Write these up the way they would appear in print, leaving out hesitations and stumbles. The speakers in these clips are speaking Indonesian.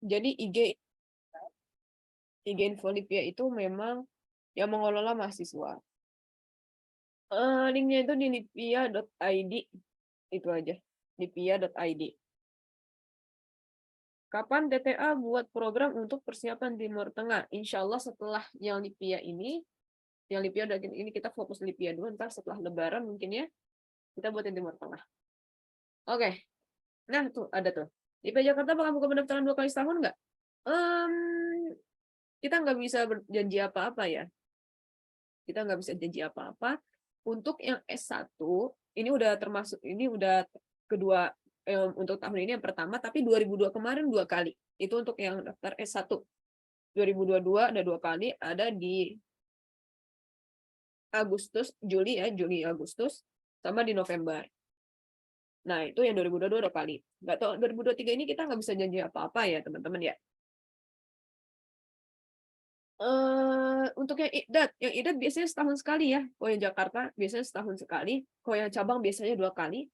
Jadi IG Info Lipia itu memang yang mengelola mahasiswa. Linknya itu di lipia.id, itu aja, lipia.id. Kapan TTA buat program untuk persiapan Timur Tengah? Insya Allah setelah yang Lipia ini kita fokus Lipia dulu, ntar setelah Lebaran mungkin ya kita buatin Timur Tengah. Oke, nah tuh ada tuh. Lipia Jakarta bakal buka pendaftaran 2 kali setahun nggak? Kita nggak bisa berjanji apa-apa ya. Kita nggak bisa janji apa-apa. Untuk yang S1 ini udah termasuk, ini udah kedua untuk tahun ini yang pertama, tapi 2002 kemarin 2 kali. Itu untuk yang daftar S1. 2022 ada 2 kali, ada di Agustus, Juli ya, Juli Agustus, sama di November. Nah, itu yang 2022 2 kali. Nggak tahu 2023 ini kita nggak bisa janji apa-apa ya, teman-teman ya. Untuk yang IDAT biasanya setahun sekali ya. Kalau yang Jakarta biasanya setahun sekali. Kalau yang cabang biasanya 2 kali.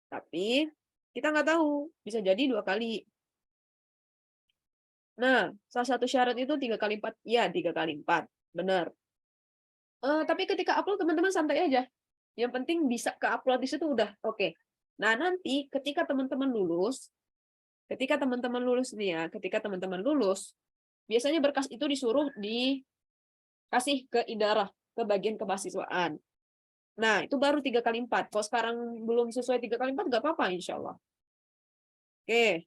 Tapi kita nggak tahu, bisa jadi 2 kali. Nah, salah satu syarat itu 3 kali 4. Ya, 3 kali 4. Benar. Tapi ketika upload teman-teman santai aja. Yang penting bisa ke-upload di situ udah oke. Nah, nanti ketika teman-teman lulus nih ya, ketika teman-teman lulus, biasanya berkas itu disuruh dikasih ke idarah, ke bagian kemahasiswaan. Nah, itu baru 3 kali 4. Kalau sekarang belum sesuai 3 kali 4, nggak apa-apa, insya Allah. Oke.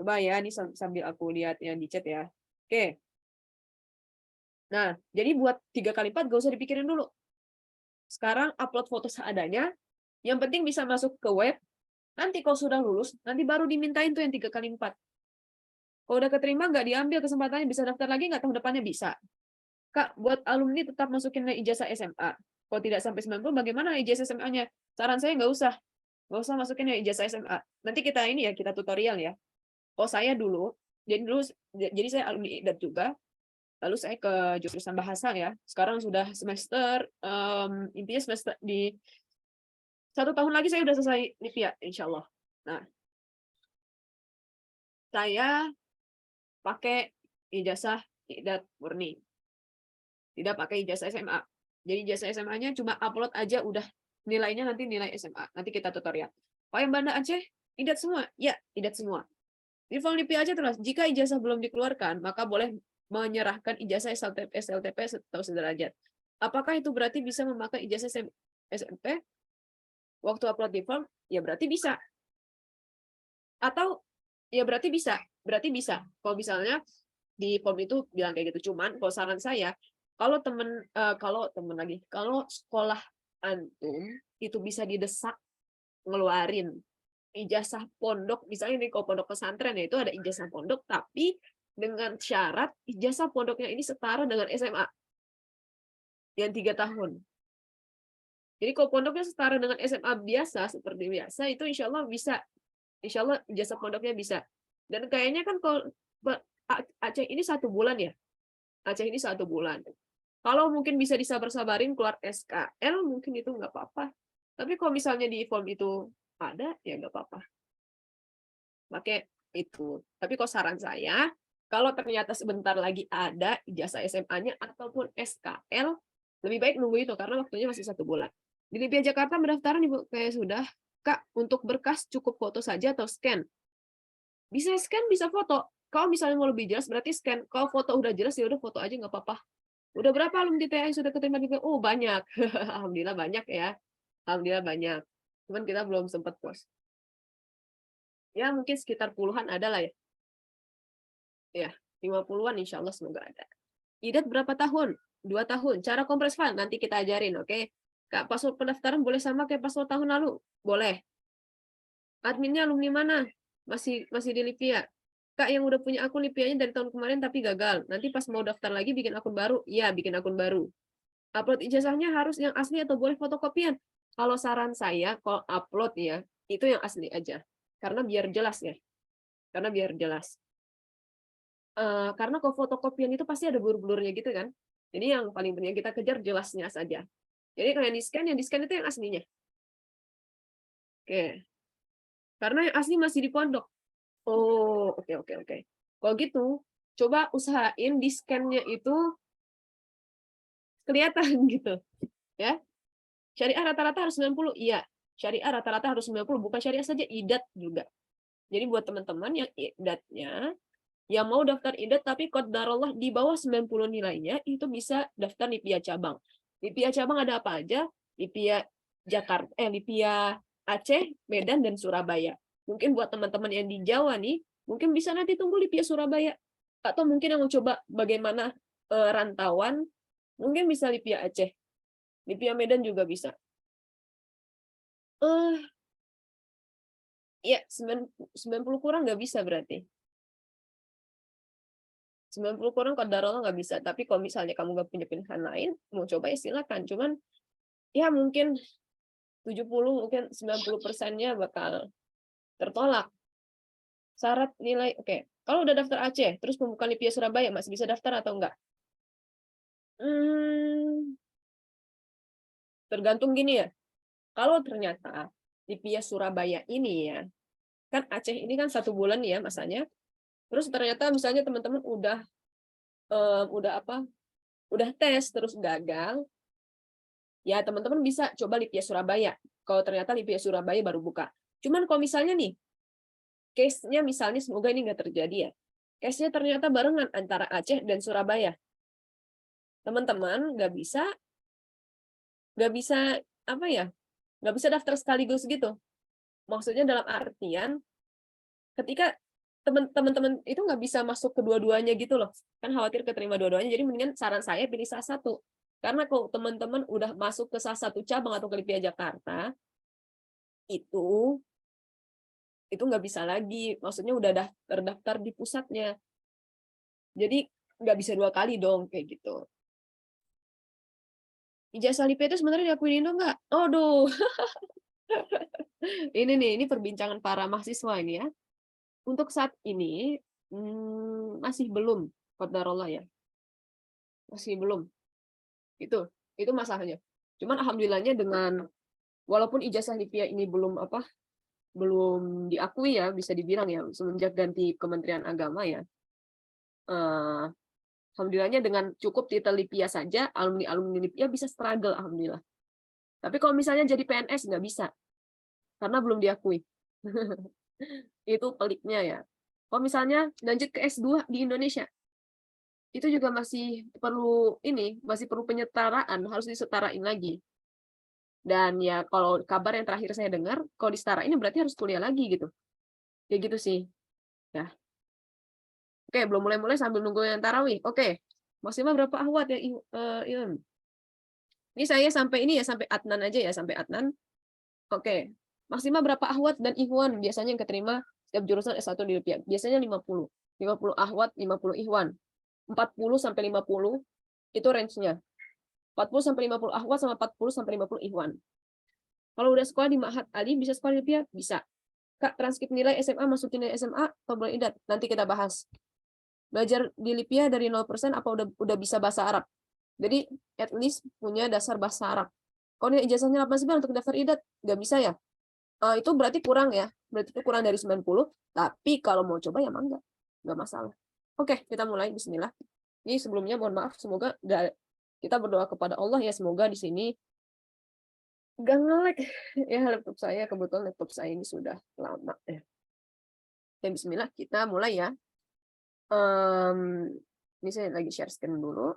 Coba ya, ini sambil aku lihat yang di chat ya. Oke. Nah, jadi buat 3 kali 4 nggak usah dipikirin dulu. Sekarang upload foto seadanya, yang penting bisa masuk ke web. Nanti kalau sudah lulus, nanti baru dimintain tuh yang 3 kali 4. Kalau udah keterima, nggak diambil kesempatannya, bisa daftar lagi nggak tahun depannya bisa. Kak, buat alumni tetap masukin ijazah SMA. Kalau tidak sampai 90, bagaimana ijazah SMA-nya? Saran saya nggak usah. Nggak usah masukin ijazah SMA. Nanti kita ini ya, kita tutorial ya. Kalau saya dulu, jadi saya alumni IDAT juga, lalu saya ke jurusan bahasa ya. Sekarang sudah semester, intinya semester di 1 tahun lagi saya udah selesai Livia, insya Allah. Nah, saya pakai ijazah IDAT murni. Tidak pakai ijazah SMA. Jadi ijazah SMA-nya cuma upload aja udah nilainya nanti nilai SMA. Nanti kita tutorial. Oh yang Banda Aceh, IDAT semua? Ya, IDAT semua. Di form LIPI aja terus. Jika ijazah belum dikeluarkan, maka boleh menyerahkan ijazah SLTP atau sederajat. Apakah itu berarti bisa memakai ijazah SMP? Waktu upload di form, ya berarti bisa. Atau ya berarti bisa. Berarti bisa. Kalau misalnya di form itu bilang kayak gitu. Cuman kalau saran saya, kalau sekolah antum itu bisa didesak ngeluarin ijazah pondok, misalnya nih kalau pondok pesantren ya itu ada ijazah pondok, tapi dengan syarat ijazah pondoknya ini setara dengan SMA yang 3 tahun. Jadi kalau pondoknya setara dengan SMA biasa seperti biasa itu insya Allah bisa, insya Allah ijazah pondoknya bisa. Dan kayaknya kan kalau Aceh ini 1 bulan ya, Aceh ini 1 bulan. Kalau mungkin bisa disabar-sabarin keluar SKL mungkin itu nggak apa-apa. Tapi kalau misalnya di form itu ada ya nggak apa-apa. Pakai itu. Tapi kok saran saya, kalau ternyata sebentar lagi ada ijazah SMA-nya ataupun SKL, lebih baik nunggu itu karena waktunya masih 1 bulan. Di Lipia Jakarta pendaftaran Ibu kayak sudah, Kak, untuk berkas cukup foto saja atau scan? Bisa scan, bisa foto. Kalau misalnya mau lebih jelas berarti scan. Kalau foto udah jelas ya udah foto aja nggak apa-apa. Udah berapa alumni TA yang sudah keterima di Lipia? Oh, banyak. Alhamdulillah banyak ya. Alhamdulillah banyak. Cuman kita belum sempat post. Ya, mungkin sekitar puluhan ada lah ya. Ya, 50-an insya Allah semoga ada. IDAT berapa tahun? 2 tahun. Cara kompres file nanti kita ajarin, oke? Kak, password pendaftaran boleh sama kayak password tahun lalu? Boleh. Adminnya alumni mana? Masih di Lipia. Kak, yang udah punya akun Lipianya dari tahun kemarin tapi gagal. Nanti pas mau daftar lagi bikin akun baru? Iya, bikin akun baru. Upload ijazahnya harus yang asli atau boleh fotokopian? Kalau saran saya, kalau upload ya, itu yang asli aja. Karena biar jelas ya. Karena biar jelas. Karena kalau fotokopian itu pasti ada blur-blurnya gitu kan. Jadi yang paling penting kita kejar jelasnya saja. Jadi kalau yang di-scan itu yang aslinya. Oke. Karena yang asli masih di pondok. Oh, oke oke oke. Kalau gitu, coba usahain di scan-nya itu kelihatan gitu, ya. Syariah rata-rata harus 90, iya. Syariah rata-rata harus 90, bukan syariah saja, idat juga. Jadi buat teman-teman yang idatnya, yang mau daftar idat tapi qadarullah di bawah 90 nilainya, itu bisa daftar LIPIA cabang. LIPIA cabang ada apa aja? LIPIA Jakarta, LIPIA Aceh, Medan, dan Surabaya. Mungkin buat teman-teman yang di Jawa nih, mungkin bisa nanti tunggu LIPIA Surabaya. Atau mungkin yang mau coba bagaimana rantauan, mungkin bisa LIPIA Aceh. LIPIA Medan juga bisa. Ya, 90 kurang nggak bisa berarti. 90 kurang qadarullah nggak bisa. Tapi kalau misalnya kamu nggak punya pilihan lain, mau coba ya silakan. Cuman ya mungkin 70, mungkin 90%-nya bakal tertolak. Syarat nilai, oke. Kalau udah daftar Aceh, terus pembukaan LIPIA Surabaya, masih bisa daftar atau enggak? Hmm, tergantung gini ya. Kalau ternyata LIPIA Surabaya ini ya, kan Aceh ini kan 1 bulan ya masanya. Terus ternyata misalnya teman-teman udah apa? Udah tes terus gagal, ya teman-teman bisa coba LIPIA Surabaya. Kalau ternyata LIPIA Surabaya baru buka. Cuman kalau misalnya nih, case-nya misalnya semoga ini nggak terjadi ya. Case-nya ternyata barengan antara Aceh dan Surabaya. Teman-teman nggak bisa apa ya? Nggak bisa daftar sekaligus gitu. Maksudnya dalam artian ketika teman-teman itu nggak bisa masuk kedua-duanya gitu loh. Kan khawatir keterima dua-duanya. Jadi mendingan saran saya pilih salah satu. Karena kalau teman-teman udah masuk ke salah satu cabang atau ke LIPIA Jakarta, itu nggak bisa lagi, maksudnya udah terdaftar di pusatnya, jadi nggak bisa 2 kali dong kayak gitu. Ijazah LIPI itu sebenarnya diakuin Indo nggak? Aduh, ini perbincangan para mahasiswa ini ya. Untuk saat ini masih belum, qadarullah ya, masih belum. Itu masalahnya. Cuman alhamdulillahnya dengan walaupun ijazah LIPIA ini belum diakui ya, bisa dibilang ya semenjak ganti Kementerian Agama ya. Alhamdulillahnya dengan cukup titel LIPIA saja, alumni LIPIA bisa struggle, alhamdulillah. Tapi kalau misalnya jadi PNS nggak bisa, karena belum diakui. Itu peliknya ya. Kalau misalnya lanjut ke S2 di Indonesia, itu juga masih perlu penyetaraan, harus disetarain lagi. Dan ya kalau kabar yang terakhir saya dengar, kalau disetarain berarti harus kuliah lagi gitu. Kayak gitu sih. Ya. Oke, belum mulai-mulai sambil nunggu yang tarawih. Oke. Maksimal berapa ahwat ya, Ilham? Ini saya sampai Adnan aja ya, sampai Adnan. Oke. Maksimal berapa ahwat dan ikhwan biasanya yang keterima setiap jurusan S1 di LIPIA? Biasanya 50. 50 ahwat, 50 ikhwan. 40 sampai 50 itu range-nya. 40 sampai 50 ahwat sama 40 sampai 50 ikhwan. Kalau udah sekolah di Ma'had Ali, bisa sekolah di LIPIA? Bisa. Kak, transkrip nilai SMA, masukin nilai SMA atau belum idat? Nanti kita bahas. Belajar di LIPIA dari 0% apa udah bisa bahasa Arab? Jadi, at least punya dasar bahasa Arab. Kalau nilai ijazahnya 89 untuk daftar idat, nggak bisa ya? Itu berarti kurang ya. Berarti itu kurang dari 90. Tapi kalau mau coba ya mangga. Nggak masalah. Oke, kita mulai. Bismillah. Ini sebelumnya mohon maaf. Semoga kita berdoa kepada Allah ya. Semoga di sini nggak nge-lag. Ya, kebetulan laptop saya ini sudah lama. Ya, Bismillah. Kita mulai ya. Ini saya lagi share screen dulu.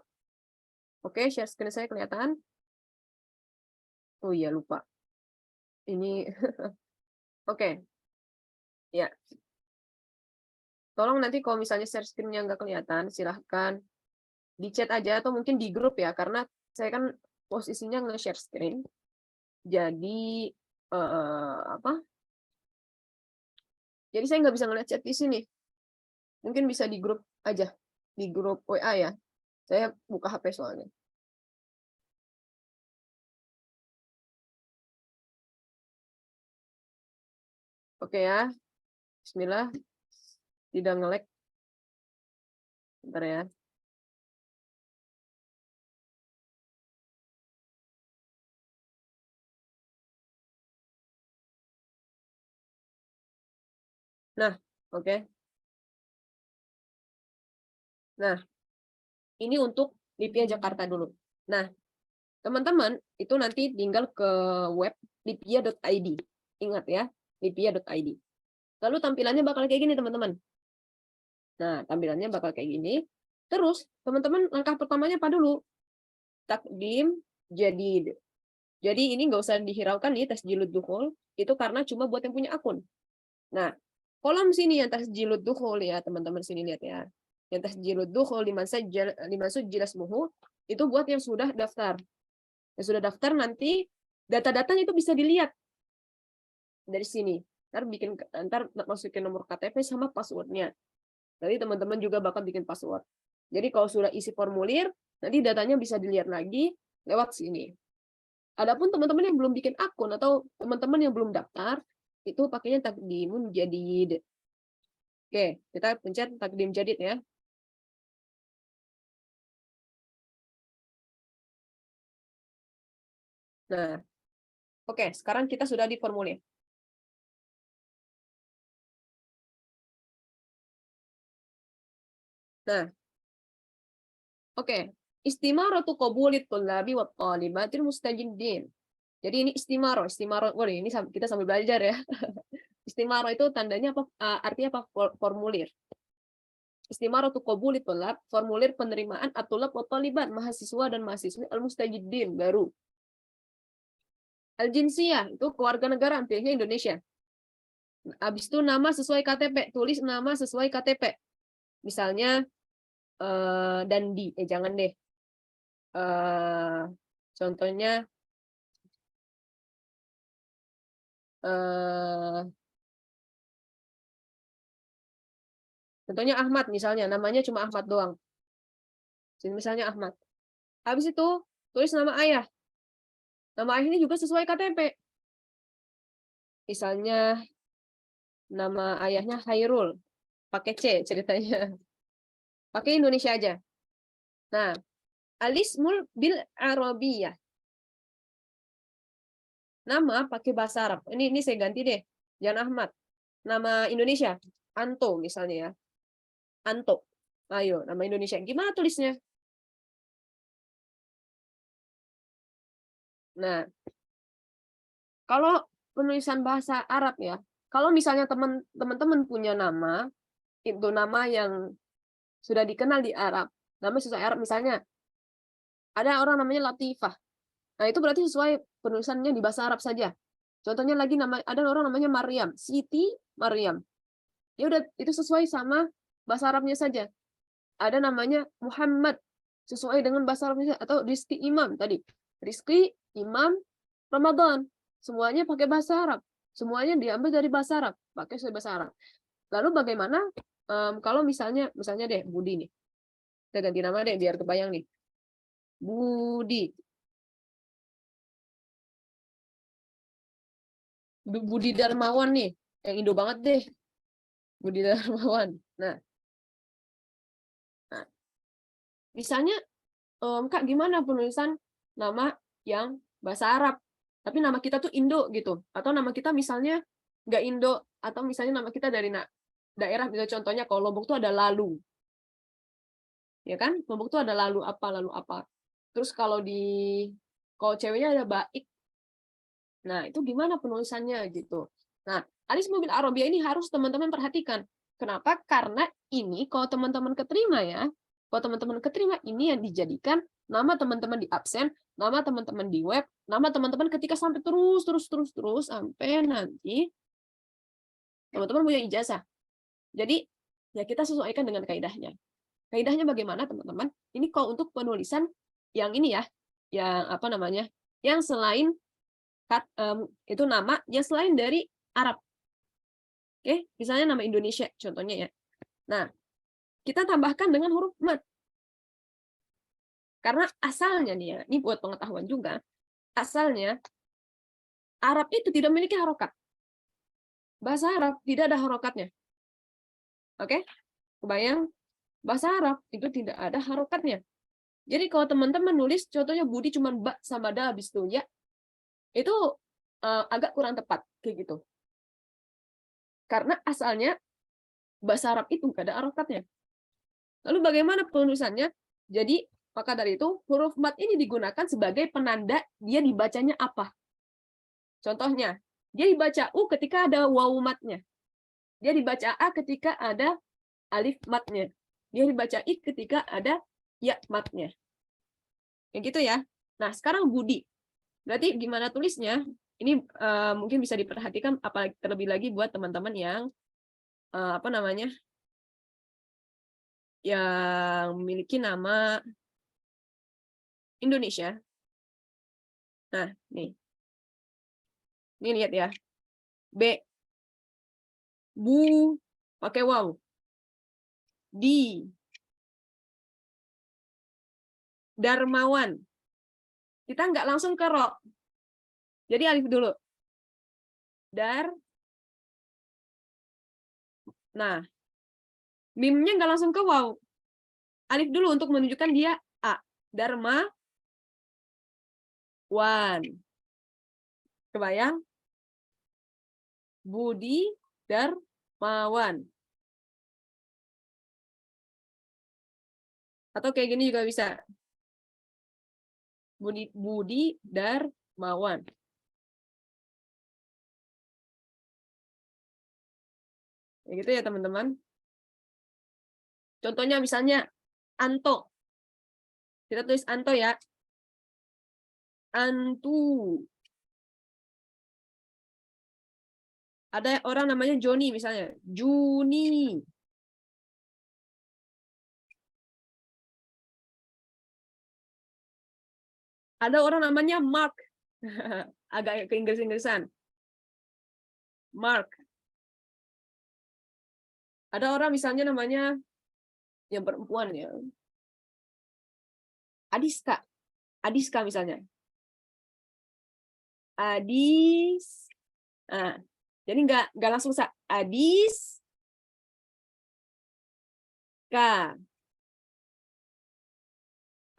Oke, share screen saya kelihatan. Oh iya, lupa. Ini, oke. Ya, tolong nanti kalau misalnya share screen-nya nggak kelihatan, silahkan di chat aja atau mungkin di grup ya, karena saya kan posisinya nge-share screen. Jadi, apa? Jadi saya nggak bisa ngeliat chat di sini. Mungkin bisa di grup aja, di grup WA ya. Saya buka HP soalnya. Oke ya, Bismillah. Tidak nge-lag. Bentar ya. Nah, oke. Nah, ini untuk Lipia Jakarta dulu. Nah, teman-teman itu nanti tinggal ke web lipia.id. Ingat ya, lipia.id. Lalu tampilannya bakal kayak gini, teman-teman. Nah, tampilannya bakal kayak gini. Terus, teman-teman langkah pertamanya apa dulu? Takdim jadid. Jadi ini nggak usah dihiraukan nih tasjilud dukhul, itu karena cuma buat yang punya akun. Nah, kolom sini yang tasjilud dukhul ya, teman-teman sini lihat ya. Yang tasjilud dukhul dimaksud jelas muhu itu buat yang sudah daftar. Yang sudah daftar nanti data-datanya itu bisa dilihat dari sini. Ntar masukin nomor KTP sama passwordnya. Nanti teman-teman juga bakal bikin password. Jadi kalau sudah isi formulir, nanti datanya bisa dilihat lagi lewat sini. Adapun teman-teman yang belum bikin akun atau teman-teman yang belum daftar, itu pakainya takdim jadid. Oke, kita pencet takdim jadid ya. Nah, oke, sekarang kita sudah di formulir. Nah, oke, istimaratu qabulit thullabi wa thalibatil mustajidin. Jadi ini istimaro, wah ini kita sambil belajar ya. Istimaro itu tandanya apa? Artinya apa? Formulir. Istimaratu qabulit thullab, formulir penerimaan atulab wa thalibat, mahasiswa dan mahasiswi al-mustajidin baru. Al-jinsiyah itu kewarganegaraan, pilihnya Indonesia. Habis itu nama sesuai KTP, tulis nama sesuai KTP. Misalnya Dandi, jangan deh. Contohnya contohnya Ahmad misalnya, namanya cuma Ahmad doang. Misalnya Ahmad. Habis itu tulis nama ayah. Nama ayah ini juga sesuai KTP. Misalnya nama ayahnya Hairul, pakai C ceritanya. Pakai Indonesia aja. Nah, alismul bil arabiyah. Nama pakai bahasa Arab. Ini saya ganti deh. Jangan Ahmad. Nama Indonesia. Anto misalnya ya. Anto. Ayo, nama Indonesia. Gimana tulisnya? Nah, kalau penulisan bahasa Arab ya, kalau misalnya teman-teman punya nama, itu nama yang sudah dikenal di Arab, nama sesuai Arab misalnya, ada orang namanya Latifah. Nah, itu berarti sesuai penulisannya di bahasa Arab saja. Contohnya lagi ada orang namanya Maryam, Siti Maryam. Ya udah itu sesuai sama bahasa Arabnya saja. Ada namanya Muhammad, sesuai dengan bahasa Arabnya atau Rizki Imam tadi. Rizki Imam Ramadan. Semuanya pakai bahasa Arab. Semuanya diambil dari bahasa Arab, pakai bahasa Arab. Lalu bagaimana kalau misalnya deh Budi nih. Kita ganti nama deh biar kebayang nih. Budi. Budi Darmawan nih. Yang Indo banget deh. Budi Darmawan. Nah, misalnya Kak gimana penulisan nama yang bahasa Arab? Tapi nama kita tuh Indo gitu. Atau nama kita misalnya nggak Indo. Atau misalnya nama kita dari daerah. Misalnya contohnya kalau Lombok tuh ada Lalu. Ya kan? Lombok tuh ada Lalu apa. Terus kalau ceweknya ada Baik. Nah, itu gimana penulisannya gitu. Nah, alis mobil Arabia ini harus teman-teman perhatikan. Kenapa? Karena ini kalau teman-teman keterima ya, kalau teman-teman keterima ini yang dijadikan nama teman-teman di absen, nama teman-teman di web, nama teman-teman ketika sampai terus sampai nanti teman-teman punya ijazah. Jadi ya kita sesuaikan dengan kaidahnya. Kaidahnya bagaimana teman-teman? Ini kalau untuk penulisan yang ini ya, yang apa namanya? Yang selain itu nama yang selain dari Arab. Oke, misalnya nama Indonesia contohnya ya. Nah, kita tambahkan dengan huruf mat. Karena asalnya nih ya, ini buat pengetahuan juga, asalnya Arab itu tidak memiliki harokat. Bahasa Arab tidak ada harokatnya. Oke? Kebayang? Bahasa Arab itu tidak ada harokatnya. Jadi kalau teman-teman nulis contohnya Budi cuma ba sama da habis itu ya, itu agak kurang tepat kayak gitu. Karena asalnya bahasa Arab itu nggak ada harokatnya. Lalu bagaimana penulisannya? Jadi maka dari itu huruf mat ini digunakan sebagai penanda dia dibacanya apa. Contohnya, dia dibaca U ketika ada waw matnya. Dia dibaca A ketika ada alif matnya. Dia dibaca I ketika ada ya matnya. Kayak gitu ya. Nah, sekarang Budi. Berarti gimana tulisnya? Ini mungkin bisa diperhatikan apalagi terlebih lagi buat teman-teman yang apa namanya? Yang memiliki nama Indonesia. Nah, nih. Ini lihat ya. B. Bu pakai waw. Di. Darmawan. Kita nggak langsung ke ro. Jadi alif dulu. Dar. Nah, mimnya nggak langsung ke waw. Alif dulu untuk menunjukkan dia A. Dharma. Wan. Kebayang? Budi Darmawan. Atau kayak gini juga bisa. Budi Darmawan. Kayak gitu ya teman-teman. Contohnya misalnya Anto. Kita tulis Anto ya. Antu. Ada orang namanya Joni misalnya. Juni. Ada orang namanya Mark. Agak ke Inggris-Inggrisan. Mark. Ada orang misalnya namanya yang perempuan ya. Adiska. Adiska misalnya. Adis. Nah, jadi nggak langsung Adis. K.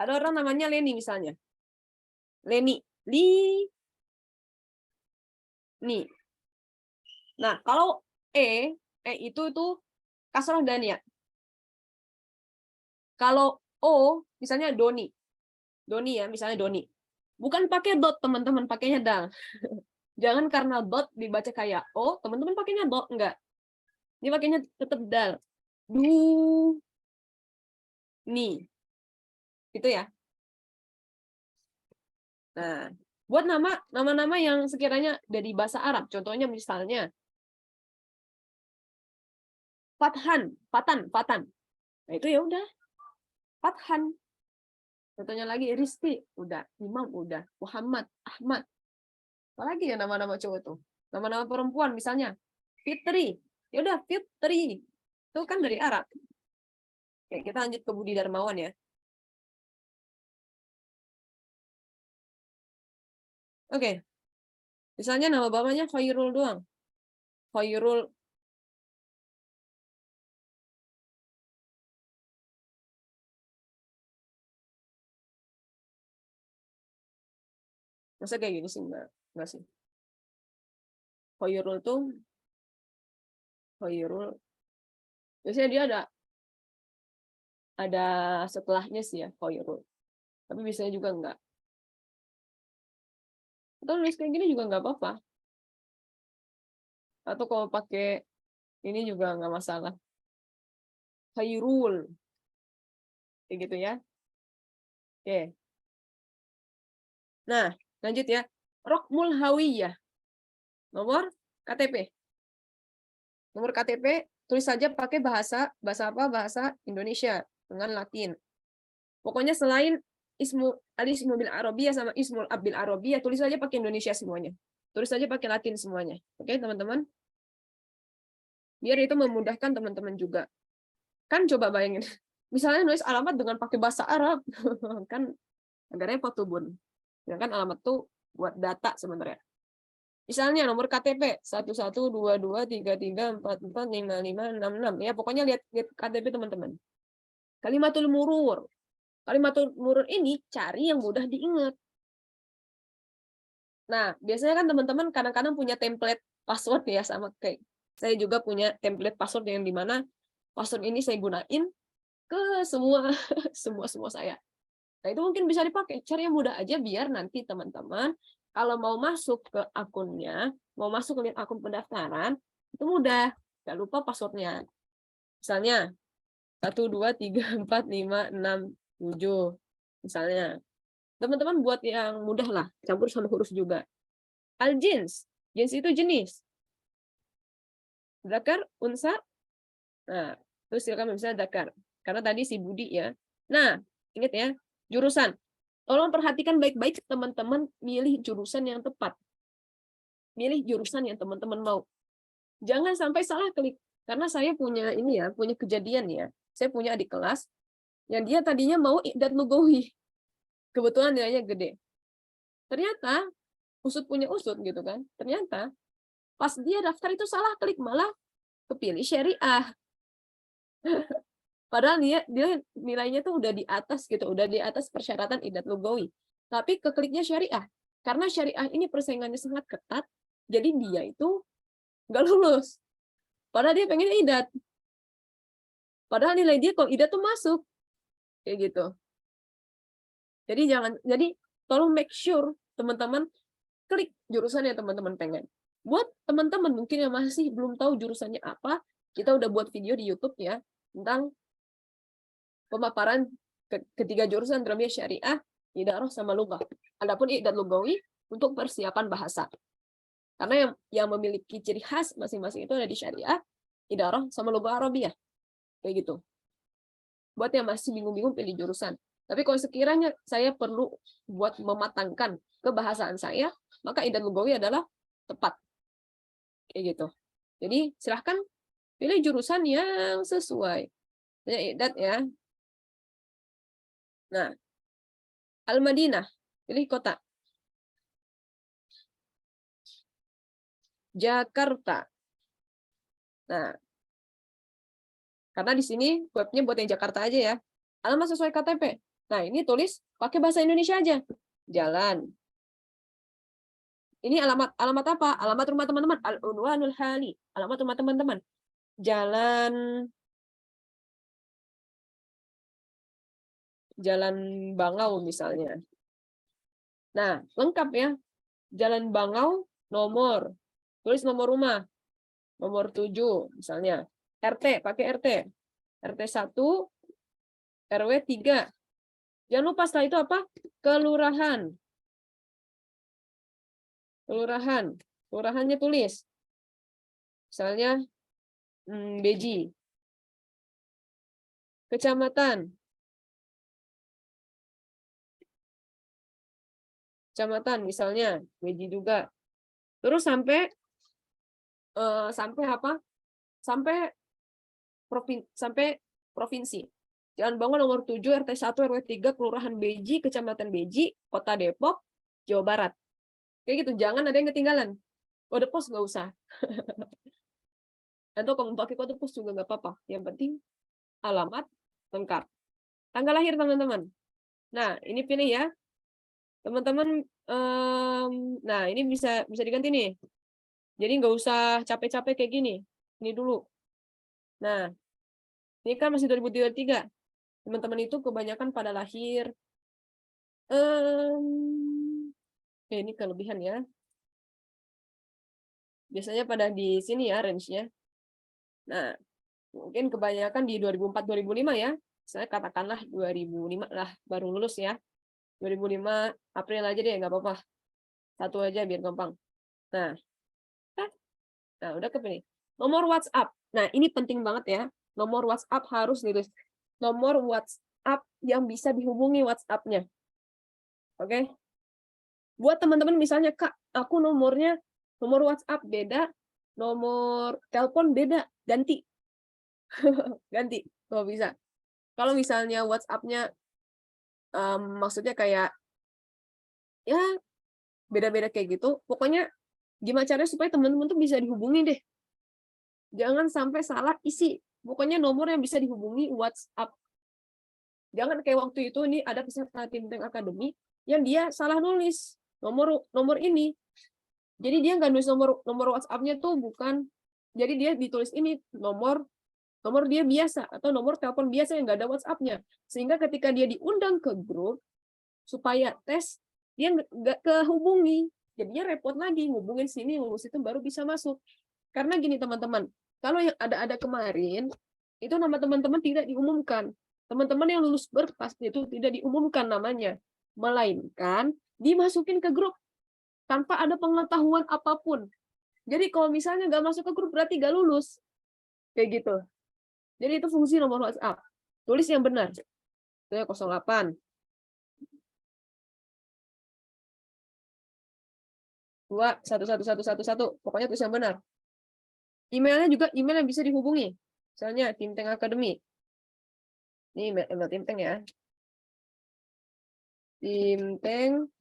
Ada orang namanya Leni misalnya. Leni. Ni. Nah, kalau itu kasroh dan ya. Kalau O, misalnya Doni. Doni ya, misalnya Doni. Bukan pakai dot, teman-teman, pakainya dal. Jangan karena dot dibaca kayak O, teman-teman pakainya dot, enggak. Ini pakainya tetap dal. Du. Ni. Gitu ya. Nah, buat nama-nama yang sekiranya dari bahasa Arab, contohnya misalnya Fatan. Nah, itu ya udah. Fathan. Contohnya lagi Rizky, udah. Imam, udah. Muhammad, Ahmad. Apalagi ya nama-nama cowok tuh. Nama-nama perempuan misalnya Fitri. Ya udah Fitri. Itu kan dari Arab. Oke, kita lanjut ke Budi Darmawan ya. Oke. Misalnya nama bapaknya Khairul doang. Khairul. Masa kayak gini sih? Enggak sih. Khairul tuh Khairul. Biasanya dia ada setelahnya sih ya, Khairul. Tapi biasanya juga enggak. Atau nulis kayak gini juga enggak apa-apa. Atau kalau pakai ini juga enggak masalah. Khairul. Kayak gitu ya. Oke. Nah, lanjut ya. Rokmul Hawiyah. Nomor KTP. Nomor KTP tulis saja pakai bahasa apa? Bahasa Indonesia dengan Latin. Pokoknya selain ismul bil Arabiyah sama ismul abil Arabiyah tulis saja pakai Indonesia semuanya. Tulis saja pakai Latin semuanya. Oke, teman-teman? Biar itu memudahkan teman-teman juga. Kan coba bayangin. Misalnya nulis alamat dengan pakai bahasa Arab. Kan agak repot tuh, Bun. Ya kan alamat tuh buat data sebenarnya. Misalnya nomor KTP 112233445566 ya pokoknya lihat KTP teman-teman. Kalimatul murur. Kalimatul murur ini cari yang mudah diingat. Nah, biasanya kan teman-teman kadang-kadang punya template password ya sama kayak Saya juga punya template password yang dimana password ini saya gunain ke semua semua saya. Nah, itu mungkin bisa dipakai. Cara yang mudah aja biar nanti teman-teman kalau mau masuk ke akunnya, mau masuk ke akun pendaftaran, itu mudah. Nggak lupa passwordnya. Misalnya 1, 2, 3, 4, 5, 6, 7. Misalnya. Teman-teman buat yang mudah lah, campur sama huruf juga. Al-jins. Jins itu jenis. Zakar, unsa. Nah, terus silakan misalnya zakar. Karena tadi si Budi ya. Nah, ingat ya, jurusan. Tolong perhatikan baik-baik teman-teman milih jurusan yang tepat. Milih jurusan yang teman-teman mau. Jangan sampai salah klik. Karena saya punya ini ya, punya kejadian ya. Saya punya adik kelas yang dia tadinya mau Iqdad Lugawi. Kebetulan nilainya gede. Ternyata usut punya usut gitu kan. Ternyata pas dia daftar itu salah klik, malah kepilih syariah. Padahal dia nilainya tuh udah di atas gitu, udah di atas persyaratan Iqdad Lugawi. Tapi kekliknya syariah. Karena syariah ini persaingannya sangat ketat, jadi dia itu nggak lulus. Padahal dia pengen Iqdad. Padahal nilai dia kalau Iqdad tuh masuk. Kayak gitu. Jadi tolong make sure teman-teman klik jurusan yang teman-teman pengen. Buat teman-teman mungkin yang masih belum tahu jurusannya apa, kita udah buat video di YouTube ya tentang pemaparan ketiga jurusan terlebih syariah, idarah sama lughah. Adapun Iqdad Lugawi untuk persiapan bahasa. Karena yang memiliki ciri khas masing-masing itu ada di syariah, idarah sama lughah Arabiyah. Kayak gitu. Buat yang masih bingung-bingung pilih jurusan. Tapi kalau sekiranya saya perlu buat mematangkan kebahasaan saya, maka Iqdad Lugawi adalah tepat. Kayak gitu. Jadi silahkan pilih jurusan yang sesuai. Saya Iqdad ya. Nah, Al-Madinah, pilih kota. Jakarta. Nah, karena di sini webnya buat yang Jakarta aja ya. Alamat sesuai KTP. Nah, ini tulis pakai bahasa Indonesia aja. Jalan. Ini alamat apa? Alamat rumah teman-teman. Al-Unwanul Hali. Alamat rumah teman-teman. Jalan Bangau misalnya. Nah, lengkap ya. Jalan Bangau, nomor. Tulis nomor rumah. Nomor 7 misalnya. RT, pakai RT. RT 1, RW 3. Jangan lupa setelah itu apa? Kelurahan. Kelurahan. Kelurahannya tulis. Misalnya Beji. Kecamatan. Kecamatan misalnya Beji juga. Terus sampai apa? Sampai provinsi. Jalan Bangun nomor 7 RT 1 RW 3 Kelurahan Beji, Kecamatan Beji, Kota Depok, Jawa Barat. Kayak gitu, jangan ada yang ketinggalan. Kode pos nggak usah. Atau kamu pakai kode pos juga nggak apa-apa. Yang penting alamat lengkap. Tanggal lahir teman-teman. Nah, ini pilih ya. Teman-teman, nah ini bisa diganti nih. Jadi nggak usah capek-capek kayak gini. Ini dulu. Nah, ini kan masih 2023. Teman-teman itu kebanyakan pada lahir. Ini kelebihan ya. Biasanya pada di sini ya range-nya. Nah, mungkin kebanyakan di 2004-2005 ya. Saya katakanlah 2005 lah baru lulus ya. 2005 April aja deh, nggak apa-apa. Satu aja biar gampang. Nah, udah kepilih. Nomor WhatsApp. Nah, ini penting banget ya. Nomor WhatsApp harus ditulis. Nomor WhatsApp yang bisa dihubungi WhatsApp-nya. Oke? Buat teman-teman misalnya, Kak, aku nomor WhatsApp beda, nomor telepon beda, ganti. Ganti, kalau bisa. Kalau misalnya WhatsApp-nya maksudnya kayak ya beda-beda kayak gitu, pokoknya gimana caranya supaya teman-teman tuh bisa dihubungi deh. Jangan sampai salah isi. Pokoknya nomor yang bisa dihubungi WhatsApp. Jangan kayak waktu itu ini ada peserta Tim Tank Academy yang dia salah nulis nomor ini. Jadi dia nggak nulis nomor WhatsApp-nya tuh bukan Jadi dia ditulis ini nomor dia biasa atau nomor telepon biasa yang nggak ada WhatsApp-nya. Sehingga ketika dia diundang ke grup supaya tes, dia nggak kehubungi. Jadinya repot lagi, ngubungin sini, ngubungin situ, baru bisa masuk. Karena gini teman-teman, kalau yang ada kemarin, itu nama teman-teman tidak diumumkan. Teman-teman yang lulus berpas itu tidak diumumkan namanya. Melainkan dimasukin ke grup tanpa ada pengetahuan apapun. Jadi kalau misalnya nggak masuk ke grup berarti nggak lulus. Kayak gitu. Jadi itu fungsi nomor WhatsApp. Tulis yang benar. Itu 08 2 11111. Pokoknya tulis yang benar. Emailnya juga email yang bisa dihubungi. Misalnya Timteng Academy. Ini email Timteng ya. Timteng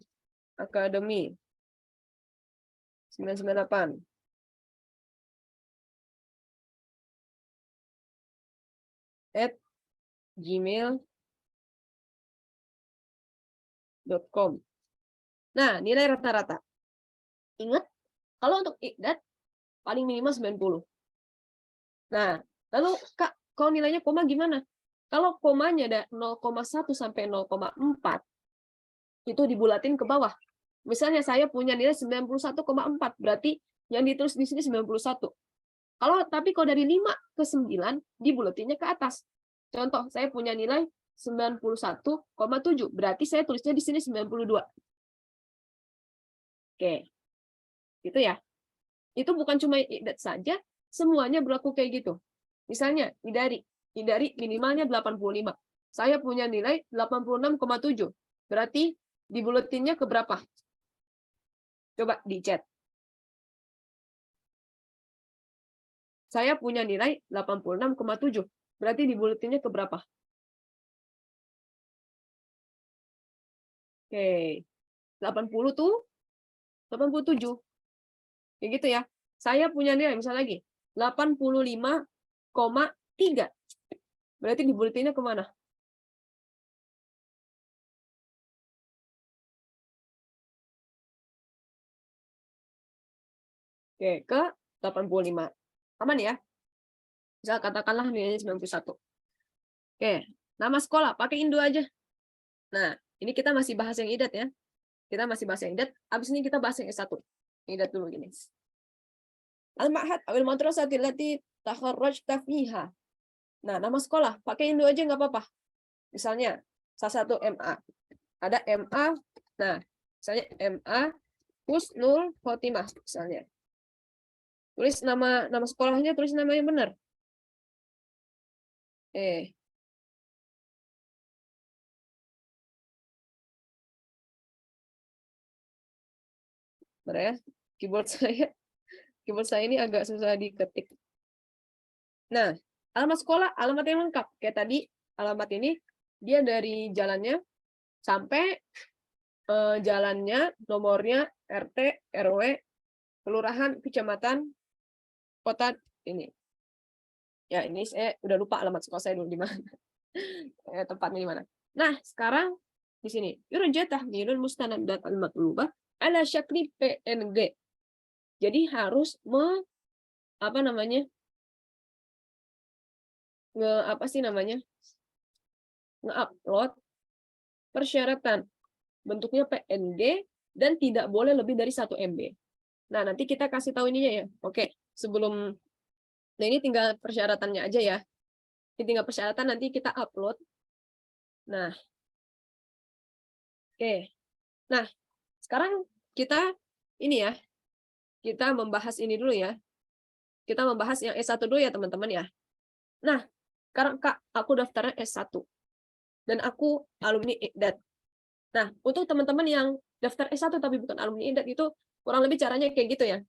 Academy 998 @gmail.com. Nah, nilai rata-rata. Ingat, kalau untuk IDAT paling minimal 90. Nah, lalu Kak, kalau nilainya koma gimana? Kalau komanya ada 0,1 sampai 0,4, itu dibulatin ke bawah. Misalnya saya punya nilai 91,4, berarti yang ditulis di sini 91. Tapi kalau dari 5 ke 9, dibulatinnya ke atas. Contoh, saya punya nilai 91,7, berarti saya tulisnya di sini 92. Oke, gitu ya. Itu bukan cuma IDAT saja, semuanya berlaku kayak gitu. Misalnya, Idari minimalnya 85. Saya punya nilai 86,7. Berarti dibulatinnya ke berapa? Coba di chat. Saya punya nilai 86,7. Berarti dibulatinnya ke berapa? Oke. 80 tuh 87. Kayak gitu ya. Saya punya nilai misalnya lagi 85,3. Berarti dibulatinnya kemana? Oke, ke 85. Aman ya? Misal katakanlah nilainya 91. Oke, nama sekolah pakai Indo aja. Nah, ini kita masih bahas yang IDAT ya. Kita masih bahas yang IDAT. Abis ini kita bahas yang S1. IDAT dulu gini. Al-Ma'had awil madrasatil lati takharrajta fiha. Nah, nama sekolah pakai Indo aja nggak apa-apa. Misalnya salah satu MA. Ada MA. Nah, misalnya MA Husnul Khotimah misalnya. Tulis nama sekolahnya, tulis nama yang benar. Benar ya? Keyboard saya ini agak susah diketik. Nah, alamat sekolah, alamat yang lengkap. Kayak tadi, alamat ini dia dari jalannya sampai jalannya, nomornya, RT, RW, kelurahan, kecamatan, kota ini. Ya, ini saya udah lupa alamat sekolah saya dulu di mana. Tempatnya di mana. Nah, sekarang di sini. Yurja tahmilul mustanadat al-matlubah ala syakli PNG. Jadi harus apa namanya? Nge-upload persyaratan bentuknya PNG dan tidak boleh lebih dari 1 MB. Nah, nanti kita kasih tahu ininya ya. Oke, sebelum nah ini tinggal persyaratannya aja ya. Ini tinggal persyaratan nanti kita upload. Nah, oke. Nah, sekarang kita ini ya. Kita membahas ini dulu ya. Kita membahas yang S1 dulu ya, teman-teman ya. Nah, sekarang Kak, aku daftarnya S1. Dan aku alumni IDAT. Nah, untuk teman-teman yang daftar S1 tapi bukan alumni IDAT itu kurang lebih caranya kayak gitu ya.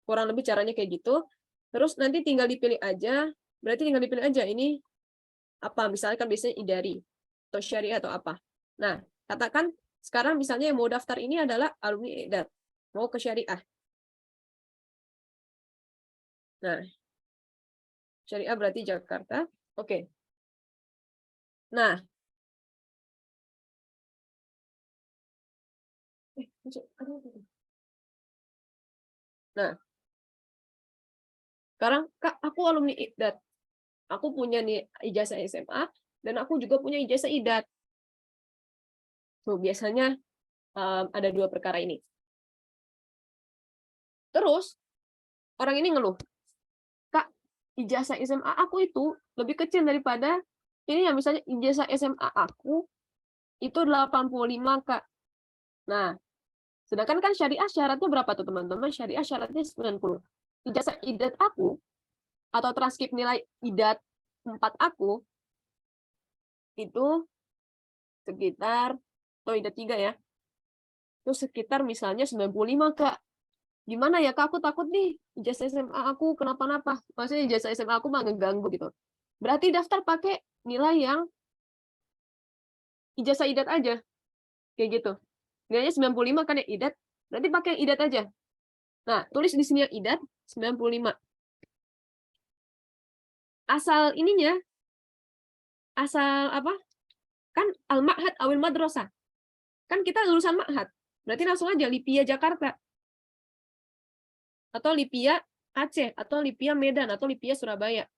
Kurang lebih caranya kayak gitu. Terus nanti tinggal dipilih aja. Berarti tinggal dipilih aja ini apa. Misalnya kan biasanya Idari atau Syariah atau apa. Nah, katakan sekarang misalnya yang mau daftar ini adalah alumni IDAT. Mau ke Syariah. Nah, Syariah berarti Jakarta. Oke. Nah, nah, Sekarang, Kak, aku alumni IDAT. Aku punya nih ijazah SMA, dan aku juga punya ijazah IDAT. Tuh, biasanya ada dua perkara ini. Terus, orang ini ngeluh, Kak, ijazah SMA aku itu lebih kecil daripada ini ya, misalnya ijazah SMA aku itu 85, Kak. Nah, sedangkan kan syariah syaratnya berapa tuh, teman-teman? Syariah syaratnya 90. Ijazah IDAT aku atau transkrip nilai IDAT 4 aku itu sekitar, atau IDAT 3 ya, itu sekitar misalnya 95, Kak. Gimana ya, Kak, aku takut nih ijazah SMA aku kenapa-napa. Maksudnya ijazah SMA aku mah ngeganggu gitu. Berarti daftar pakai nilai yang ijazah IDAT aja. Kayak gitu. Nilainya 95 kan ya IDAT, berarti pakai yang IDAT aja. Nah, tulis di sini yang IDAT 95. Asal ininya, asal apa? Kan al-ma'had awil madrasah. Kan kita lulusan ma'had. Berarti langsung aja Lipia Jakarta. Atau Lipia Aceh, atau Lipia Medan, atau Lipia Surabaya.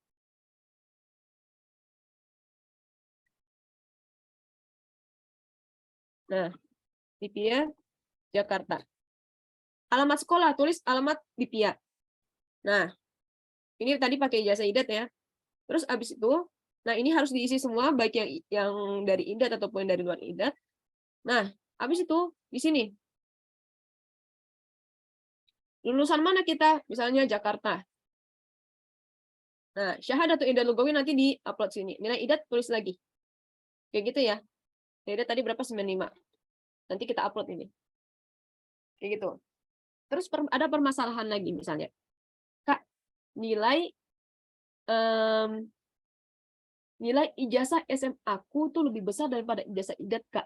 Nah, Lipia Jakarta. Alamat sekolah, tulis alamat Lipia. Nah, ini tadi pakai ijazah IDAT ya. Terus abis itu, nah ini harus diisi semua, baik yang dari IDAT ataupun dari luar IDAT. Nah, habis itu di sini. Lulusan mana kita? Misalnya Jakarta. Nah, syahadatul IDAT lugawi nanti di-upload sini. Nilai IDAT tulis lagi. Kayak gitu ya. Nilai IDAT tadi berapa? 95. Nanti kita upload ini. Kayak gitu. Terus ada permasalahan lagi misalnya. Kak, nilai nilai ijazah SMA aku tuh lebih besar daripada ijazah IDAT, Kak.